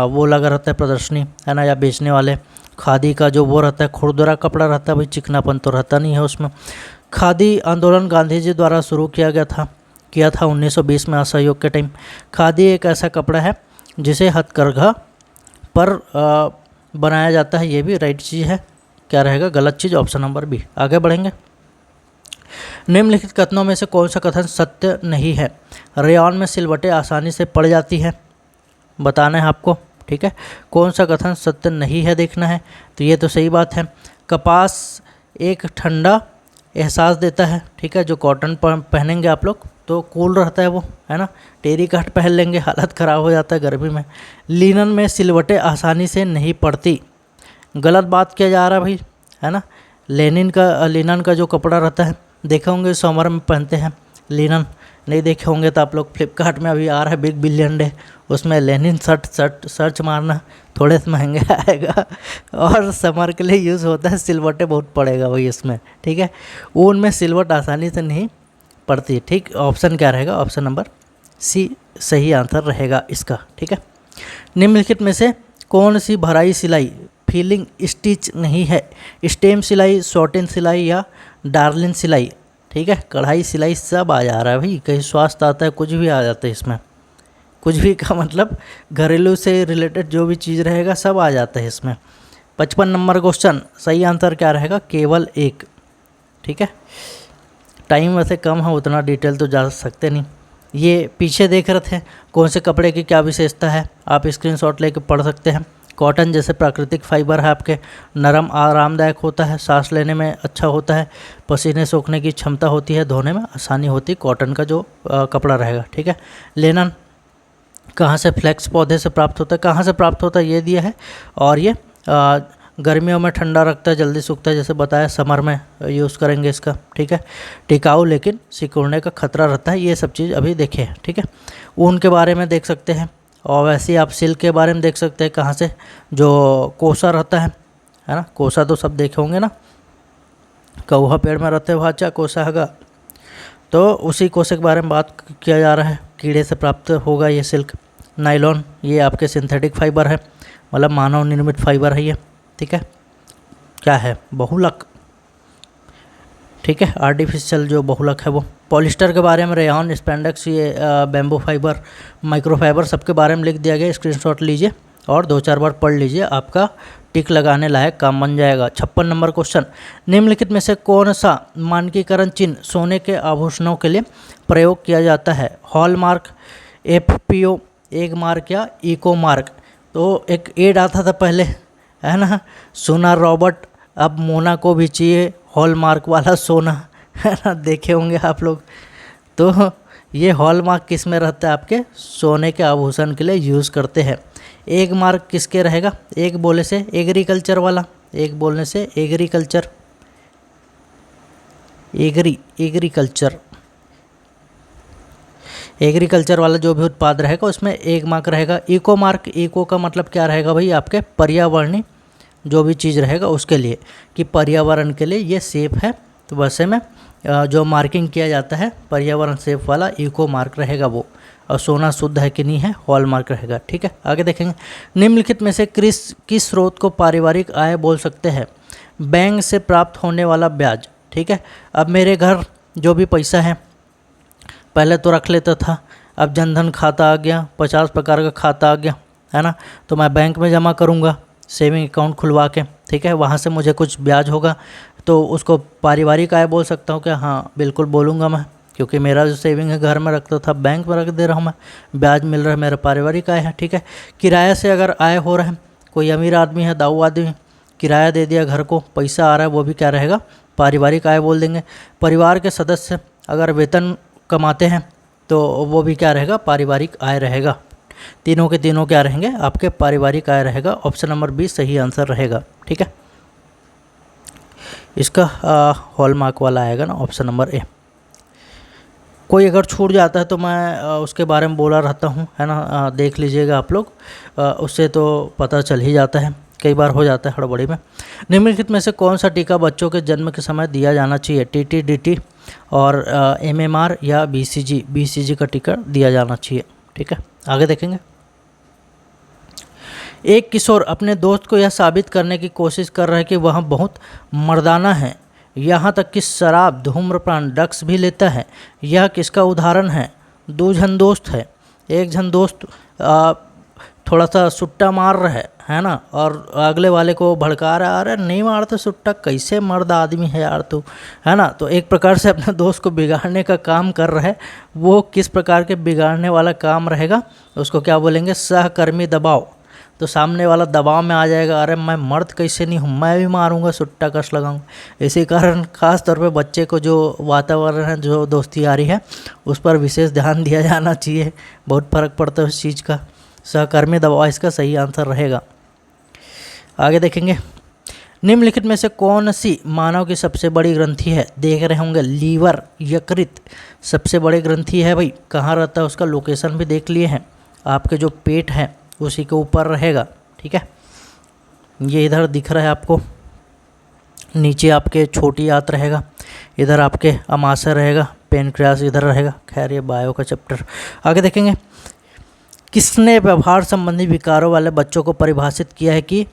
वो लगा रहता है प्रदर्शनी, है ना, या बेचने वाले खादी का जो वो रहता है खुरदुरा कपड़ा रहता है भाई, चिकनापन तो रहता नहीं है उसमें। खादी आंदोलन गांधी जी द्वारा शुरू किया था 1920 में असहयोग के टाइम। खादी एक ऐसा कपड़ा है जिसे हथकरघा पर बनाया जाता है, ये भी राइट चीज़ है। क्या रहेगा गलत चीज़? Option number B. आगे बढ़ेंगे। निम्नलिखित कथनों में से कौन सा कथन सत्य नहीं है? रेयॉन में सिलवटें आसानी से पड़ जाती हैं, बताना है आपको, ठीक है। कौन सा कथन सत्य नहीं है देखना है। तो ये तो सही बात है, कपास एक ठंडा एहसास देता है, ठीक है। जो कॉटन पहनेंगे आप लोग तो कूल रहता है वो, है ना। टेरी कट पहन लेंगे हालत ख़राब हो जाता है गर्मी में। लिनन में सिलवटें आसानी से नहीं पड़ती, गलत बात किया जा रहा है भाई, है ना। लिनन का जो कपड़ा रहता है देखे होंगे समर में पहनते हैं लिनन, नहीं देखे होंगे तो आप लोग फ्लिपकार्ट में अभी आ रहा है बिग बिलियन डे, उसमें लेनिन शर्ट सर्च मारना, थोड़े से महंगे आएगा और समर के लिए यूज़ होता है। सिलवटे बहुत पड़ेगा भाई इसमें, ठीक है। ऊन में सिलवट आसानी से नहीं पड़ती, ठीक। ऑप्शन क्या रहेगा? ऑप्शन नंबर सी सही आंसर रहेगा इसका, ठीक है। निम्नलिखित में से कौन सी भराई सिलाई फीलिंग स्टिच नहीं है? स्टेम सिलाई, शॉर्टिन सिलाई या डार्लिन सिलाई, ठीक है। कढ़ाई सिलाई सब आ जा रहा है भाई, कहीं स्वास्थ्य आता है कुछ भी आ जाता है इसमें, कुछ भी का मतलब घरेलू से रिलेटेड जो भी चीज़ रहेगा सब आ जाता है इसमें। 55 नंबर क्वेश्चन, सही आंसर क्या रहेगा? केवल एक, ठीक है। टाइम वैसे कम है, उतना डिटेल तो जा सकते नहीं। ये पीछे देख रहे थे कौन से कपड़े की क्या विशेषता है, आप स्क्रीनशॉट लेके पढ़ सकते हैं। कॉटन जैसे प्राकृतिक फाइबर है आपके, नरम आरामदायक होता है, सांस लेने में अच्छा होता है, पसीने सोखने की क्षमता होती है, धोने में आसानी होती है, कॉटन का जो कपड़ा रहेगा। ठीक है। लिनन कहाँ से, फ्लेक्स पौधे से प्राप्त होता है। कहाँ से प्राप्त होता है ये दिया है, और ये गर्मियों में ठंडा रखता है, जल्दी सूखता है, जैसे बताया समर में यूज़ करेंगे इसका। ठीक है। टिकाऊ लेकिन सिकुड़ने का खतरा रहता है, ये सब चीज़ अभी देखे हैं। ठीक है। ऊन के बारे में देख सकते हैं, और वैसे ही आप सिल्क के बारे में देख सकते हैं, कहाँ से, जो कोसा रहता है ना, कोसा तो सब देखे होंगे ना, कौहा पेड़ में रहते वाचा कोसा हैगा, तो उसी कोसे के बारे में बात किया जा रहा है। कीड़े से प्राप्त होगा ये सिल्क। नायलॉन ये आपके सिंथेटिक फाइबर है, मतलब मानव निर्मित फाइबर है ये। ठीक है। क्या है, बहुलक। ठीक है, आर्टिफिशियल जो बहुलक है वो। पॉलिस्टर के बारे में रेयॉन, स्पैंडेक्स, ये बैम्बू फाइबर, माइक्रोफाइबर, सबके बारे में लिख दिया गया। स्क्रीनशॉट लीजिए और 2-4 बार पढ़ लीजिए, आपका टिक लगाने लायक काम बन जाएगा। 56 नंबर क्वेश्चन, निम्नलिखित में से कौन सा मानकीकरण चिन्ह सोने के आभूषणों के लिए प्रयोग किया जाता है। हॉलमार्क, FPO, एग मार्क या इको मार्क। तो एक एड आता था पहले, है ना, सोना रॉबर्ट, अब मोना को भी चाहिए हॉलमार्क वाला सोना, है ना, देखे होंगे आप लोग। तो ये हॉलमार्क किस में रहता है, आपके सोने के आभूषण के लिए यूज़ करते हैं। एग मार्क किसके रहेगा, एक बोलने से एग्रीकल्चर वाला, एक बोलने से एग्रीकल्चर, एग्रीकल्चर वाला जो भी उत्पाद रहेगा उसमें एग मार्क रहेगा। इको मार्क, इको का मतलब क्या रहेगा भाई, आपके पर्यावरणीय जो भी चीज़ रहेगा उसके लिए, कि पर्यावरण के लिए ये सेफ है, तो वैसे में जो मार्किंग किया जाता है पर्यावरण सेफ वाला इको मार्क रहेगा वो। और सोना शुद्ध है कि नहीं है, हॉल मार्क रहेगा। ठीक है। आगे देखेंगे, निम्नलिखित में से किस स्रोत को पारिवारिक आय बोल सकते हैं। बैंक से प्राप्त होने वाला ब्याज। ठीक है। अब मेरे घर जो भी पैसा है पहले तो रख लेता था, अब जनधन खाता आ गया, 50 प्रकार का खाता आ गया, है ना, तो मैं बैंक में जमा करूँगा सेविंग अकाउंट खुलवा के। ठीक है। वहाँ से मुझे कुछ ब्याज होगा, तो उसको पारिवारिक आय बोल सकता हूँ क्या। हाँ बिल्कुल बोलूँगा मैं, क्योंकि मेरा जो सेविंग है घर में रखता था, बैंक में रख दे रहा हूँ मैं, ब्याज मिल रहा है, मेरा पारिवारिक आय है। ठीक है। किराया से अगर आय हो रहा है, कोई अमीर आदमी है, दाऊ आदमी, किराया दे दिया घर को, पैसा आ रहा है, वो भी क्या रहेगा, पारिवारिक आय बोल देंगे। परिवार के सदस्य अगर वेतन कमाते हैं तो वो भी क्या रहेगा, पारिवारिक आय रहेगा। तीनों के तीनों क्या रहेंगे, आपके पारिवारिक आय रहेगा। ऑप्शन नंबर 20 सही आंसर रहेगा। ठीक है। इसका हॉलमार्क वाला आएगा ना, ऑप्शन नंबर ए। कोई अगर छूट जाता है तो मैं उसके बारे में बोला रहता हूँ, है ना, देख लीजिएगा आप लोग, उससे तो पता चल ही जाता है, कई बार हो जाता है हड़बड़ी में। निम्नलिखित में से कौन सा टीका बच्चों के जन्म के समय दिया जाना चाहिए। TT, DT और MMR या BCG का टीका दिया जाना चाहिए। ठीक है। आगे देखेंगे, एक किशोर अपने दोस्त को यह साबित करने की कोशिश कर रहा है कि वह बहुत मर्दाना है, यहाँ तक कि शराब, धूम्रपान, ड्रग्स भी लेता है। यह किसका उदाहरण है। 2 जन दोस्त है, एक जन दोस्त थोड़ा सा सुट्टा मार रहा है ना, और अगले वाले को भड़का रहा है, अरे नहीं मारते सुट्टा, कैसे मर्द आदमी है यार तू, है ना। तो एक प्रकार से अपने दोस्त को बिगाड़ने का काम कर रहा है। वो किस प्रकार के बिगाड़ने वाला काम रहेगा, उसको क्या बोलेंगे, सहकर्मी दबाव। तो सामने वाला दबाव में आ जाएगा, अरे मैं मर्द कैसे नहीं हूँ, मैं भी मारूंगा, सुट्टा कस लगाऊंगा। इसी कारण खास तौर पे बच्चे को जो वातावरण है, जो दोस्ती यारी है, उस पर विशेष ध्यान दिया जाना चाहिए। बहुत फर्क पड़ता है उस चीज़ का। सहकर्मी दबाव इसका सही आंसर रहेगा। आगे देखेंगे, निम्नलिखित में से कौन सी मानव की सबसे बड़ी ग्रंथि है। देख रहे होंगे लीवर, यकृत सबसे बड़ी ग्रंथि है भाई। कहाँ रहता है उसका लोकेशन भी देख लिए हैं, आपके जो पेट है उसी के ऊपर रहेगा। ठीक है। ये इधर दिख रहा है आपको, नीचे आपके छोटी आंत रहेगा, इधर आपके अमाशय रहेगा, पेनक्रियास इधर रहेगा। खैर ये बायो का चैप्टर। आगे देखेंगे, किसने व्यवहार संबंधी विकारों वाले बच्चों को परिभाषित किया है कि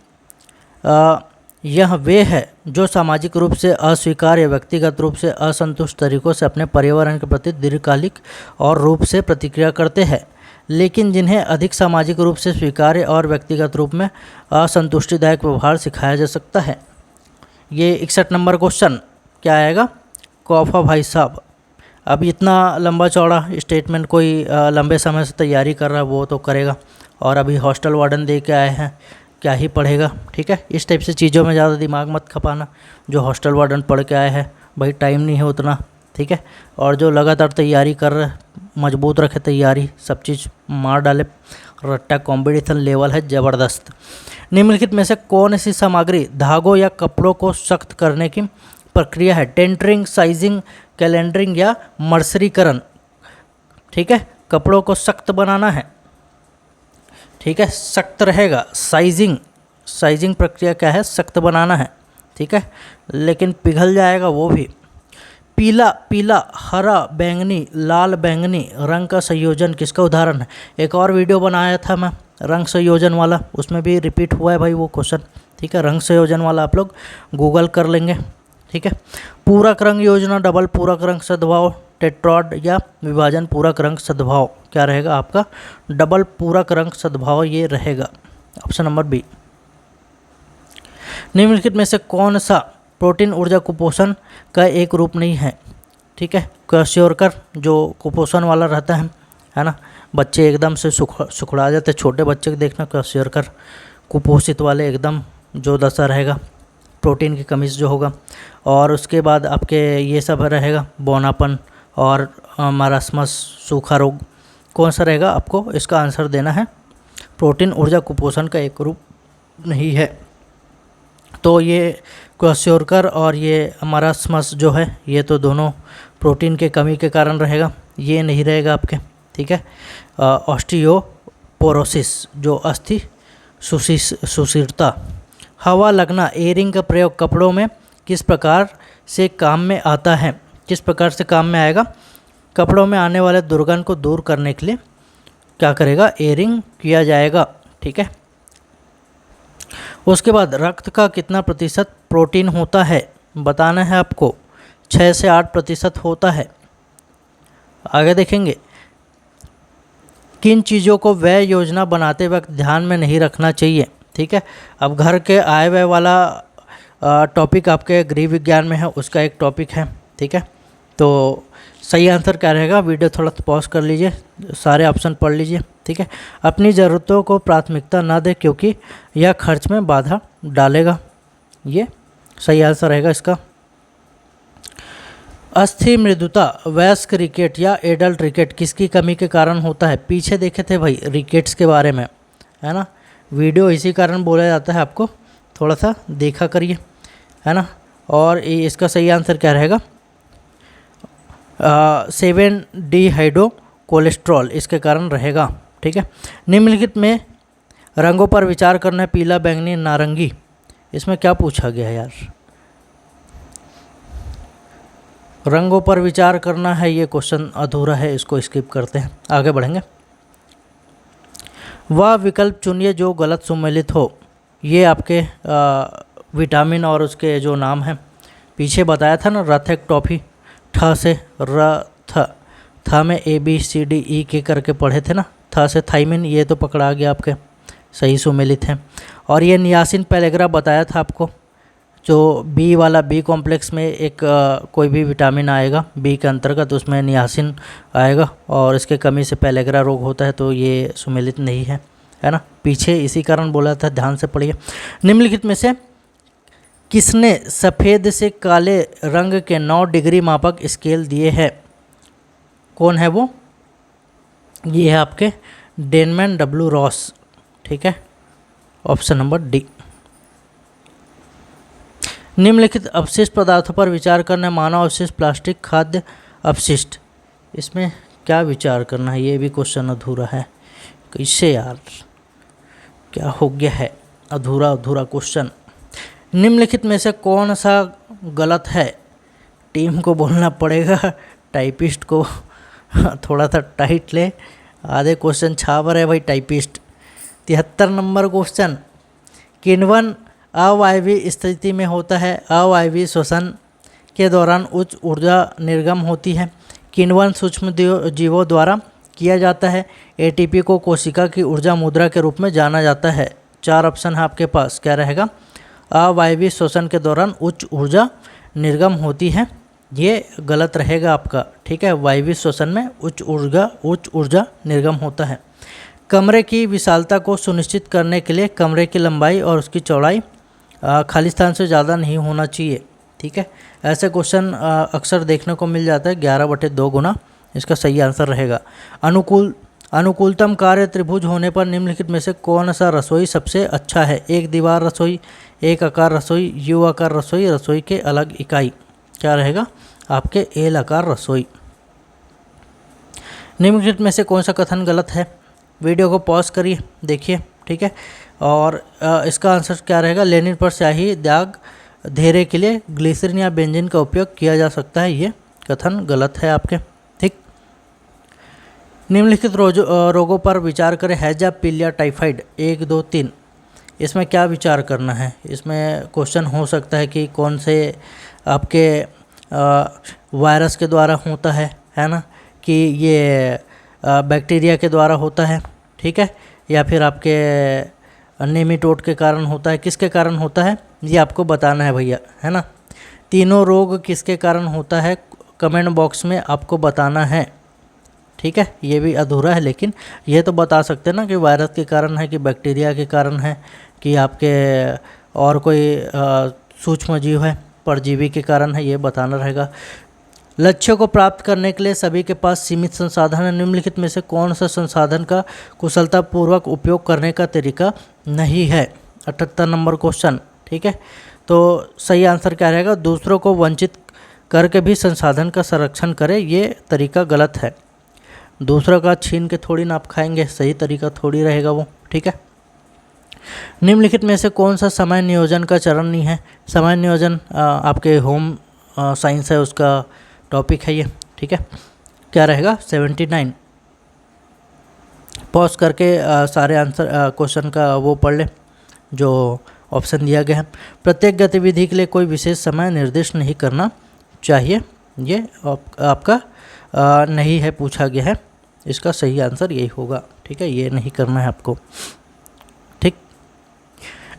यह वे है जो सामाजिक रूप से अस्वीकार या व्यक्तिगत रूप से असंतुष्ट तरीकों से अपने पर्यावरण के प्रति दीर्घकालिक और रूप से प्रतिक्रिया करते हैं, लेकिन जिन्हें अधिक सामाजिक रूप से स्वीकार्य और व्यक्तिगत रूप में असंतुष्टिदायक व्यवहार सिखाया जा सकता है। ये 61 नंबर क्वेश्चन क्या आएगा, कौफा भाई साहब। अब इतना लंबा चौड़ा स्टेटमेंट कोई लंबे समय से तैयारी कर रहा है वो तो करेगा, और अभी हॉस्टल वार्डन दे के आए हैं क्या ही पढ़ेगा, ठीक है। इस टाइप से चीज़ों में ज़्यादा दिमाग मत खपाना। जो हॉस्टल वार्डन पढ़ के आए हैं भाई, टाइम नहीं है उतना, ठीक है। और जो लगातार तैयारी कर रहे, मजबूत रखे तैयारी, सब चीज़ मार डाले, रट्टा कंपटीशन लेवल है ज़बरदस्त। निम्नलिखित में से कौन सी सामग्री धागों या कपड़ों को सख्त करने की प्रक्रिया है? टेंटरिंग, साइजिंग, कैलेंडरिंग या मर्सरीकरण, ठीक है। कपड़ों को सख्त बनाना है, ठीक है, सख्त रहेगा। साइजिंग प्रक्रिया क्या है? सख्त बनाना है, ठीक है, लेकिन पिघल जाएगा वो भी। पीला, हरा, बैंगनी, लाल, बैंगनी रंग का संयोजन किसका उदाहरण है? एक और वीडियो बनाया था मैं रंग संयोजन वाला, उसमें भी रिपीट हुआ है भाई वो क्वेश्चन, ठीक है। रंग संयोजन वाला आप लोग गूगल कर लेंगे, ठीक है। पूरक रंग योजना, डबल पूरक रंग सद्भाव, टेट्रॉड या विभाजन पूरक रंग सद्भाव, क्या रहेगा आपका? डबल पूरक रंग सद्भाव ये रहेगा, ऑप्शन नंबर बी। निम्नलिखित में से कौन सा प्रोटीन ऊर्जा कुपोषण का एक रूप नहीं है? ठीक है, क्वेश्योरकर जो कुपोषण वाला रहता है ना, बच्चे एकदम से सुखड़ा जाते, छोटे बच्चे को देखना क्वेश्योरकर कुपोषित वाले एकदम जो दशा रहेगा, प्रोटीन की कमी से जो होगा। और उसके बाद आपके ये सब रहेगा बौनापन और मारास्मस, सूखा रोग, कौन सा रहेगा? आपको इसका आंसर देना है। प्रोटीन ऊर्जा कुपोषण का एक रूप नहीं है। तो ये क्वेश्योरकर और ये मारास्मस जो है, ये तो दोनों प्रोटीन के कमी के कारण रहेगा, ये नहीं रहेगा आपके, ठीक है। ऑस्टियोपोरोसिस जो अस्थि सुशीरता। हवा लगना, एयरिंग का प्रयोग कपड़ों में किस प्रकार से काम में आता है? किस प्रकार से काम में आएगा? कपड़ों में आने वाले दुर्गंध को दूर करने के लिए क्या करेगा? एयरिंग किया जाएगा, ठीक है। उसके बाद रक्त का कितना प्रतिशत प्रोटीन होता है बताना है आपको। 6 से 8% होता है। आगे देखेंगे, किन चीज़ों को व्यय योजना बनाते वक्त ध्यान में नहीं रखना चाहिए? ठीक है, अब घर के आय व्यय वाला टॉपिक आपके गृह विज्ञान में है, उसका एक टॉपिक है, ठीक है। तो सही आंसर क्या रहेगा? वीडियो थोड़ा पॉज कर लीजिए, सारे ऑप्शन पढ़ लीजिए, ठीक है। अपनी ज़रूरतों को प्राथमिकता ना दे क्योंकि यह खर्च में बाधा डालेगा, ये सही आंसर रहेगा इसका। अस्थि मृदुता वयस्क रिकेट या एडल्ट रिकेट किसकी कमी के कारण होता है? पीछे देखे थे भाई रिकेट्स के बारे में, है ना, वीडियो इसी कारण बोला जाता है, आपको थोड़ा सा देखा करिए, है ना। और इसका सही आंसर क्या रहेगा? 7 डिहाइड्रो कोलेस्ट्रॉल इसके कारण रहेगा, ठीक है। निम्नलिखित में रंगों पर विचार करना है, पीला, बैंगनी, नारंगी, इसमें क्या पूछा गया है यार? रंगों पर विचार करना है, ये क्वेश्चन अधूरा है, इसको स्किप करते हैं, आगे बढ़ेंगे। वह विकल्प चुनिए जो गलत सुमेलित हो। ये आपके विटामिन और उसके जो नाम हैं पीछे बताया था ना, रथ एक टॉफी, ठ से रथ, था में ABCDE के करके पढ़े थे ना, था से थाइमिन, ये तो पकड़ा गया आपके, सही सुमेलित हैं। और ये नियासिन पेलेग्रा बताया था आपको, जो बी वाला, बी कॉम्प्लेक्स में एक कोई भी विटामिन आएगा बी के अंतर्गत, उसमें नियासिन आएगा और इसके कमी से पेलेग्रा रोग होता है, तो ये सुमेलित नहीं है, है ना। पीछे इसी कारण बोला था, ध्यान से पढ़िए। निम्नलिखित में से किसने सफ़ेद से काले रंग के 9 डिग्री मापक स्केल दिए हैं? कौन है वो? ये है आपके डेनमैन W रॉस, ठीक है, ऑप्शन नंबर डी। निम्नलिखित अपशिष्ट पदार्थों पर विचार करना है, मानव अवशिष्ट, प्लास्टिक, खाद्य अपशिष्ट, इसमें क्या विचार करना है? ये भी क्वेश्चन अधूरा है, कैसे यार, क्या हो गया है? अधूरा क्वेश्चन। निम्नलिखित में से कौन सा गलत है? टीम को बोलना पड़ेगा, टाइपिस्ट को थोड़ा सा टाइट ले, आधे क्वेश्चन छावर है भाई टाइपिस्ट। 73 नंबर क्वेश्चन, किण्वन अवायवीय स्थिति में होता है? अवायवीय श्वसन के दौरान उच्च ऊर्जा निर्गम होती है। किण्वन सूक्ष्म जीवों द्वारा किया जाता है। ATP को कोशिका की ऊर्जा मुद्रा के रूप में जाना जाता है। 4 ऑप्शन है आपके पास, क्या रहेगा? अवायवीय श्वसन के दौरान उच्च ऊर्जा निर्गम होती है, ये गलत रहेगा आपका, ठीक है। वायवीय श्वसन में उच्च ऊर्जा निर्गम होता है। कमरे की विशालता को सुनिश्चित करने के लिए कमरे की लंबाई और उसकी चौड़ाई खाली स्थान से ज़्यादा नहीं होना चाहिए। ठीक है, ऐसे क्वेश्चन अक्सर देखने को मिल जाता है। 11/2 गुना इसका सही आंसर रहेगा। अनुकूलतम कार्य त्रिभुज होने पर निम्नलिखित में से कौन सा रसोई सबसे अच्छा है? एक दीवार रसोई, एक आकार रसोई, यू आकार रसोई, रसोई के अलग इकाई। क्या रहेगा आपके? एल आकार रसोई। निम्नलिखित में से कौन सा कथन गलत है? वीडियो को पॉज करिए, देखिए। ठीक है, और इसका आंसर क्या रहेगा? लेनिन पर स्याही दाग धेरे के लिए ग्लिसरीन या बेंजीन का उपयोग किया जा सकता है। ये कथन गलत है आपके। ठीक, निम्नलिखित रोगों पर विचार करें। हैजा, पीलिया, टाइफाइड। 1, 2, 3। इसमें क्या विचार करना है? इसमें क्वेश्चन हो सकता है कि कौन से आपके वायरस के द्वारा होता है ना, कि ये बैक्टीरिया के द्वारा होता है, ठीक है, या फिर आपके नेमेटोड के कारण होता है। किसके कारण होता है ये आपको बताना है भैया, है ना। तीनों रोग किसके कारण होता है कमेंट बॉक्स में आपको बताना है। ठीक है, ये भी अधूरा है, लेकिन ये तो बता सकते हैं ना कि वायरस के कारण है, कि बैक्टीरिया के कारण है, कि आपके और कोई सूक्ष्म जीव है, परजीवी के कारण है, ये बताना रहेगा। लक्ष्यों को प्राप्त करने के लिए सभी के पास सीमित संसाधन है। निम्नलिखित में से कौन सा संसाधन का कुशलतापूर्वक उपयोग करने का तरीका नहीं है? 78 नंबर क्वेश्चन। ठीक है, तो सही आंसर क्या रहेगा? दूसरों को वंचित करके भी संसाधन का संरक्षण करें, ये तरीका गलत है। दूसरों का छीन के थोड़ी ना आप खाएंगे, सही तरीका थोड़ी रहेगा वो। ठीक है, निम्नलिखित में से कौन सा समय नियोजन का चरण नहीं है? समय नियोजन आपके होम साइंस है, उसका टॉपिक है ये। ठीक है, क्या रहेगा? 79। पॉज करके सारे आंसर क्वेश्चन का वो पढ़ ले जो ऑप्शन दिया गया है। प्रत्येक गतिविधि के लिए कोई विशेष समय निर्दिष्ट नहीं करना चाहिए, ये आपका नहीं है, पूछा गया है। इसका सही आंसर यही होगा। ठीक है, ये नहीं करना है आपको। ठीक,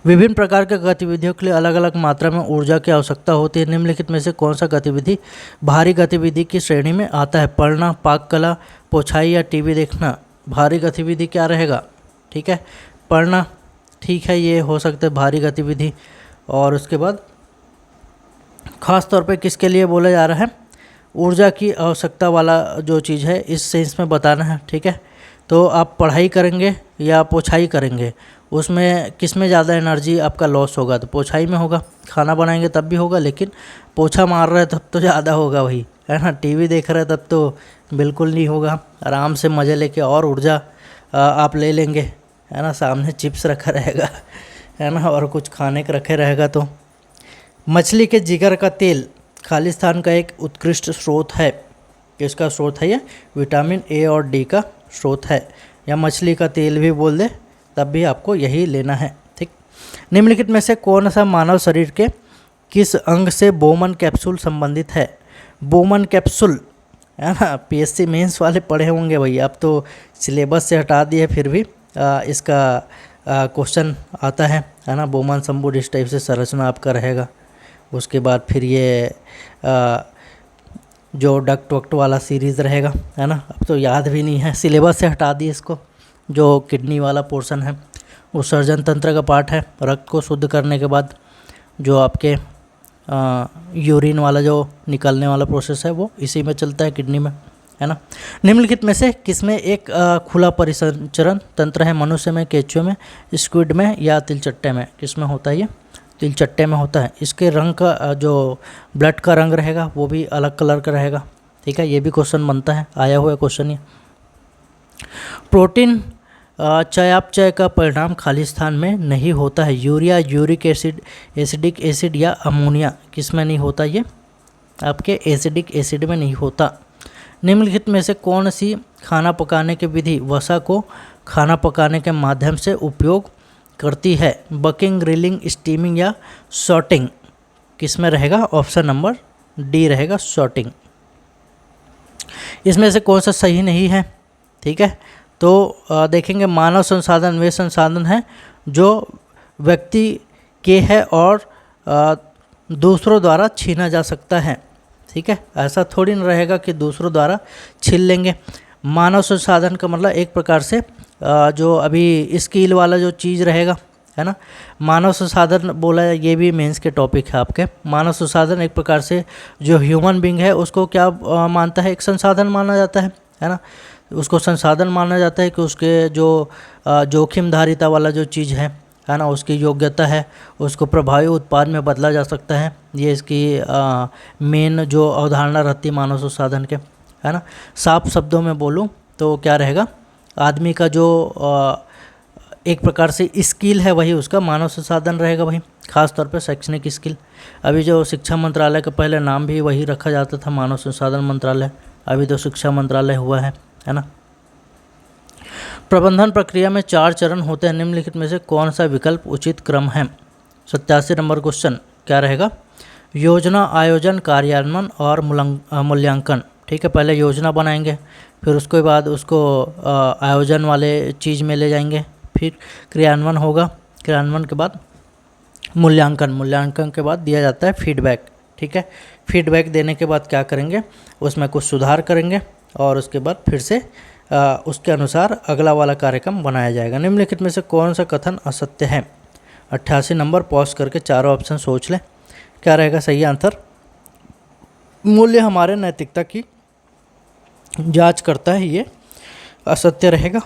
विभिन्न प्रकार के गतिविधियों के लिए अलग अलग मात्रा में ऊर्जा की आवश्यकता होती है। निम्नलिखित में से कौन सा गतिविधि भारी गतिविधि की श्रेणी में आता है? पढ़ना, पाक कला, पोछाई या टीवी देखना। भारी गतिविधि क्या रहेगा? ठीक है, पढ़ना, ठीक है, ये हो सकता है भारी गतिविधि। और उसके बाद खास तौर पे किसके लिए बोला जा रहा है? ऊर्जा की आवश्यकता वाला जो चीज़ है, इस सेंस में बताना है। ठीक है, तो आप पढ़ाई करेंगे या पोछाई करेंगे, उसमें किस में ज़्यादा एनर्जी आपका लॉस होगा? तो पोछाई में होगा। खाना बनाएंगे तब भी होगा, लेकिन पोछा मार रहे तब तो ज़्यादा होगा वही, है ना। टीवी देख रहे तब तो बिल्कुल नहीं होगा। आराम से मज़े लेके और ऊर्जा आप ले लेंगे, है ना। सामने चिप्स रखा रहेगा, है ना, और कुछ खाने का रखे रहेगा। तो मछली के जिगर का तेल खालिस्तान का एक उत्कृष्ट स्रोत है। किसका स्रोत है ये? विटामिन ए और डी का स्रोत है, या मछली का तेल भी बोल दे तब भी आपको यही लेना है। ठीक, निम्नलिखित में से कौन सा मानव शरीर के किस अंग से बोमन कैप्सूल संबंधित है? बोमन कैप्सूल, है ना, पीएससी मेंस वाले पढ़े होंगे भैया, अब तो सिलेबस से हटा दिए, फिर भी इसका क्वेश्चन आता है ना। बोमन संबुड इस टाइप से संरचना आपका रहेगा। उसके बाद फिर ये जो डक्ट वक्ट वाला सीरीज़ रहेगा, है ना। अब तो याद भी नहीं है, सिलेबस से हटा दिए इसको। जो किडनी वाला पोर्शन है वो सर्जन तंत्र का पार्ट है। रक्त को शुद्ध करने के बाद जो आपके यूरिन वाला जो निकलने वाला प्रोसेस है वो इसी में चलता है, किडनी में, है ना। निम्नलिखित में से किसमें एक खुला परिसंचरण तंत्र है? मनुष्य में, केंचुए में, स्क्विड में या तिलचट्टे में? किस में होता है ये? तिलचट्टे में होता है। इसके रंग का जो ब्लड का रंग रहेगा वो भी अलग कलर का रहेगा। ठीक है, ये भी क्वेश्चन बनता है, आया हुआ क्वेश्चन ये। प्रोटीन चयापचय का परिणाम खालिस्तान में नहीं होता है। Urea, uric acid, acidic acid या अमोनिया, किस में नहीं होता? ये आपके एसिडिक एसिड में नहीं होता। निम्नलिखित में से कौन सी खाना पकाने की विधि वसा को खाना पकाने के माध्यम से उपयोग करती है? बकिंग, ग्रिलिंग, स्टीमिंग या सॉटिंग? किस में रहेगा? ऑप्शन नंबर डी रहेगा, सॉटिंग। इसमें से कौन सा सही नहीं है? ठीक है, तो देखेंगे मानव संसाधन वे संसाधन हैं जो व्यक्ति के है और दूसरों द्वारा छीना जा सकता है। ठीक है, ऐसा थोड़ी न रहेगा कि दूसरों द्वारा छीन लेंगे। मानव संसाधन का मतलब एक प्रकार से जो अभी स्किल वाला जो चीज़ रहेगा, है ना। मानव संसाधन बोला है, ये भी मेंस के टॉपिक है आपके। मानव संसाधन एक प्रकार से जो ह्यूमन बींग है उसको क्या मानता है, एक संसाधन माना जाता है ना। उसको संसाधन माना जाता है कि उसके जो जोखिमधारिता वाला जो चीज़ है ना, उसकी योग्यता है, उसको प्रभावी उत्पाद में बदला जा सकता है। ये इसकी मेन जो अवधारणा रहती है मानव संसाधन के, है ना। साफ शब्दों में बोलूँ तो क्या रहेगा, आदमी का जो एक प्रकार से स्किल है वही उसका मानव संसाधन रहेगा भाई, खास तौर पे शैक्षणिक स्किल। अभी जो शिक्षा मंत्रालय का पहले नाम भी वही रखा जाता था, मानव संसाधन मंत्रालय, अभी तो शिक्षा मंत्रालय हुआ है ना। प्रबंधन प्रक्रिया में 4 चरण होते हैं, निम्नलिखित में से कौन सा विकल्प उचित क्रम है। 87 नंबर क्वेश्चन क्या रहेगा, योजना, आयोजन, कार्यान्वयन और मूल्यांकन। ठीक है, पहले योजना बनाएंगे, फिर उसके बाद उसको आयोजन वाले चीज़ में ले जाएंगे, फिर क्रियान्वयन होगा, क्रियान्वयन के बाद मूल्यांकन, मूल्यांकन के बाद दिया जाता है फीडबैक। ठीक है, फीडबैक देने के बाद क्या करेंगे, उसमें कुछ सुधार करेंगे और उसके बाद फिर से उसके अनुसार अगला वाला कार्यक्रम बनाया जाएगा। निम्नलिखित में से कौन सा कथन असत्य है। 88 नंबर, पॉज करके चारों ऑप्शन सोच लें, क्या रहेगा सही आंसर। मूल्य हमारे नैतिकता की जांच करता है, ये असत्य रहेगा।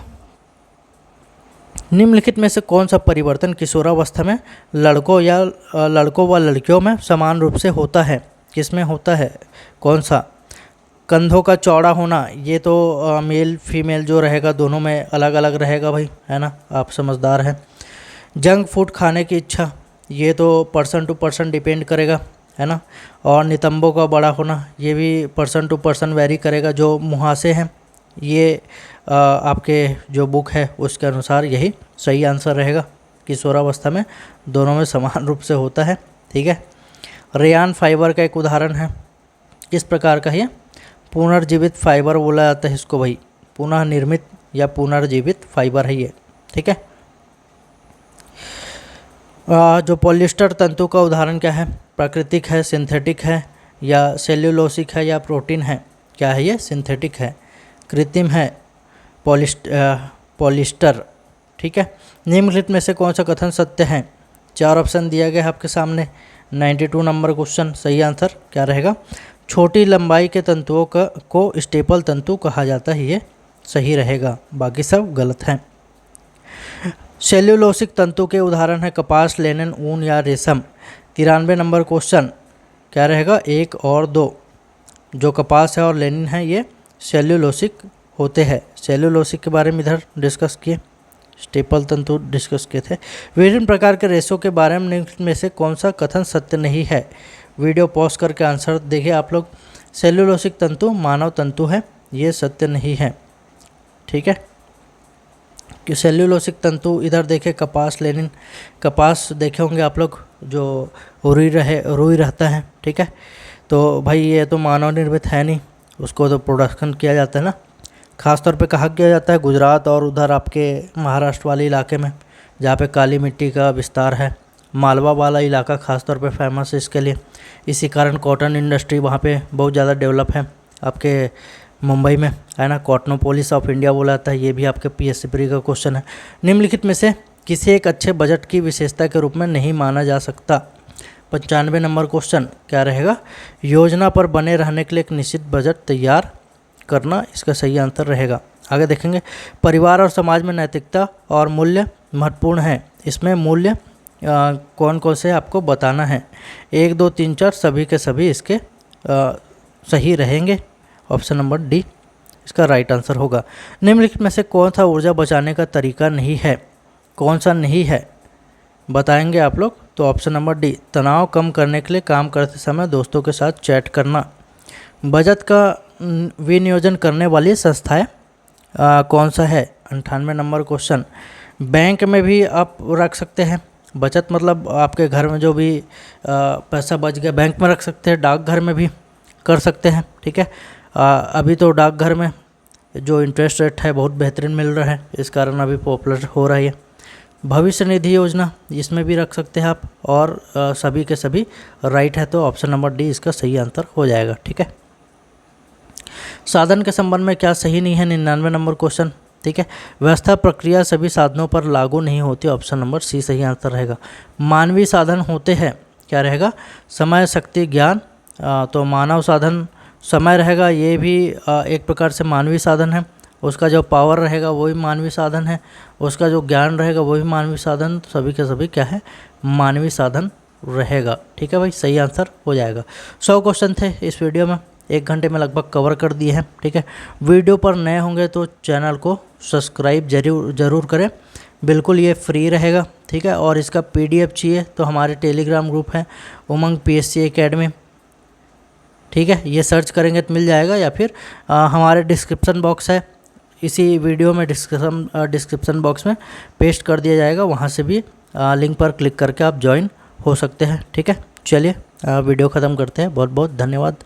निम्नलिखित में से कौन सा परिवर्तन किशोरावस्था में लड़कों व लड़कियों में समान रूप से होता है, किसमें होता है, कौन सा। कंधों का चौड़ा होना, ये तो मेल फीमेल जो रहेगा दोनों में अलग अलग रहेगा भाई, है ना, आप समझदार हैं। जंक फूड खाने की इच्छा, ये तो पर्सन टू पर्सन डिपेंड करेगा, है ना। और नितंबों का बड़ा होना, ये भी पर्सन टू पर्सन वेरी करेगा। जो मुहासे हैं ये आपके जो बुक है उसके अनुसार यही सही आंसर रहेगा, किशोरावस्था में दोनों में समान रूप से होता है। ठीक है, रेयान फाइबर का एक उदाहरण है, किस प्रकार का ये, पुनर्जीवित फाइबर बोला जाता है इसको भाई, पुनः निर्मित या पुनर्जीवित फाइबर है ये। ठीक है, जो पॉलिएस्टर तंतु का उदाहरण क्या है, प्राकृतिक है, सिंथेटिक है, या सेल्यूलोसिक है, या प्रोटीन है, क्या है ये, सिंथेटिक है। कृत्रिम है, पॉलिएस्टर। ठीक है, निम्नलिखित में से कौन सा कथन सत्य है। 4 ऑप्शन दिया गया है आपके सामने। 92 नंबर क्वेश्चन, सही आंसर क्या रहेगा, छोटी लंबाई के तंतुओं को स्टेपल तंतु कहा जाता है, ये सही रहेगा, बाकी सब गलत हैं। सेल्यूलोसिक तंतु के उदाहरण है कपास, लेनिन, ऊन या रेशम। 93 नंबर क्वेश्चन क्या रहेगा, 1 और 2। जो कपास है और लेनिन है ये सेल्यूलोसिक होते हैं। सेल्यूलोसिक के बारे में इधर डिस्कस किए, स्टेपल तंतु डिस्कस किए थे। विभिन्न प्रकार के रेशों के बारे में निम्नलिखित में से कौन सा कथन सत्य नहीं है। वीडियो पॉज करके आंसर देखिए आप लोग। सेल्यूलोसिक तंतु मानव तंतु है, ये सत्य नहीं है। ठीक है, कि सेल्यूलोसिक तंतु इधर देखे कपास, लेनिन, कपास देखे होंगे आप लोग, जो रुई रहता है। ठीक है, तो भाई ये तो मानव निर्मित है नहीं, उसको तो प्रोडक्शन किया जाता है ना। खासतौर पे कहा किया जाता है गुजरात और उधर आपके महाराष्ट्र वाले इलाके में, जहाँ पे काली मिट्टी का विस्तार है। मालवा वाला इलाका खासतौर पे फेमस है इसके लिए, इसी कारण कॉटन इंडस्ट्री वहाँ पे बहुत ज़्यादा डेवलप है आपके मुंबई में, है ना। कॉटनोपोलिस ऑफ इंडिया बोला जाता है, ये भी आपके PSC प्री का क्वेश्चन है। निम्नलिखित में से किसी एक अच्छे बजट की विशेषता के रूप में नहीं माना जा सकता। 95 नंबर क्वेश्चन क्या रहेगा, योजना पर बने रहने के लिए एक निश्चित बजट तैयार करना, इसका सही आंसर रहेगा। आगे देखेंगे, परिवार और समाज में नैतिकता और मूल्य महत्वपूर्ण है। इसमें मूल्य कौन कौन से आपको बताना है। 1, 2, 3, 4 सभी के सभी इसके सही रहेंगे। ऑप्शन नंबर डी इसका राइट आंसर होगा। निम्नलिखित में से कौन सा ऊर्जा बचाने का तरीका नहीं है, कौन सा नहीं है बताएंगे आप लोग। तो ऑप्शन नंबर डी, तनाव कम करने के लिए काम करते समय दोस्तों के साथ चैट करना। बजट का विनियोजन करने वाली संस्थाएं कौन सा है। 98 नंबर क्वेश्चन, बैंक में भी आप रख सकते हैं बचत, मतलब आपके घर में जो भी पैसा बच गया बैंक में रख सकते हैं, डाकघर में भी कर सकते हैं। ठीक है, अभी तो डाकघर में जो इंटरेस्ट रेट है बहुत बेहतरीन मिल रहा है, इस कारण अभी पॉपुलर हो रहा है। भविष्य निधि योजना, इसमें भी रख सकते हैं आप, और सभी के सभी राइट है, तो ऑप्शन नंबर डी इसका सही आंसर हो जाएगा। ठीक है, साधन के संबंध में क्या सही नहीं है। 99 नंबर क्वेश्चन, ठीक है। व्यवस्था प्रक्रिया सभी साधनों पर लागू नहीं होती, ऑप्शन नंबर सी सही आंसर रहेगा। मानवीय साधन होते हैं, क्या रहेगा, समय, शक्ति, ज्ञान। तो मानव साधन समय रहेगा, ये भी एक प्रकार से मानवीय साधन है। उसका जो पावर रहेगा वो भी मानवीय साधन है। उसका जो ज्ञान रहेगा वो भी मानवीय साधन। तो सभी के सभी क्या है, मानवीय साधन रहेगा। ठीक है भाई, सही आंसर हो जाएगा। 100 क्वेश्चन थे इस वीडियो में, 1 घंटे में लगभग कवर कर दिए हैं। ठीक है, वीडियो पर नए होंगे तो चैनल को सब्सक्राइब जरूर करें, बिल्कुल ये फ्री रहेगा। ठीक है, और इसका PDF चाहिए तो हमारे टेलीग्राम ग्रुप है उमंग PSC एकेडमी। ठीक है, ये सर्च करेंगे तो मिल जाएगा, या फिर हमारे डिस्क्रिप्शन बॉक्स है, इसी वीडियो में डिस्क्रिप्शन बॉक्स में पेस्ट कर दिया जाएगा, वहाँ से भी लिंक पर क्लिक करके आप ज्वाइन हो सकते हैं। ठीक है, चलिए वीडियो ख़त्म करते हैं। बहुत बहुत धन्यवाद।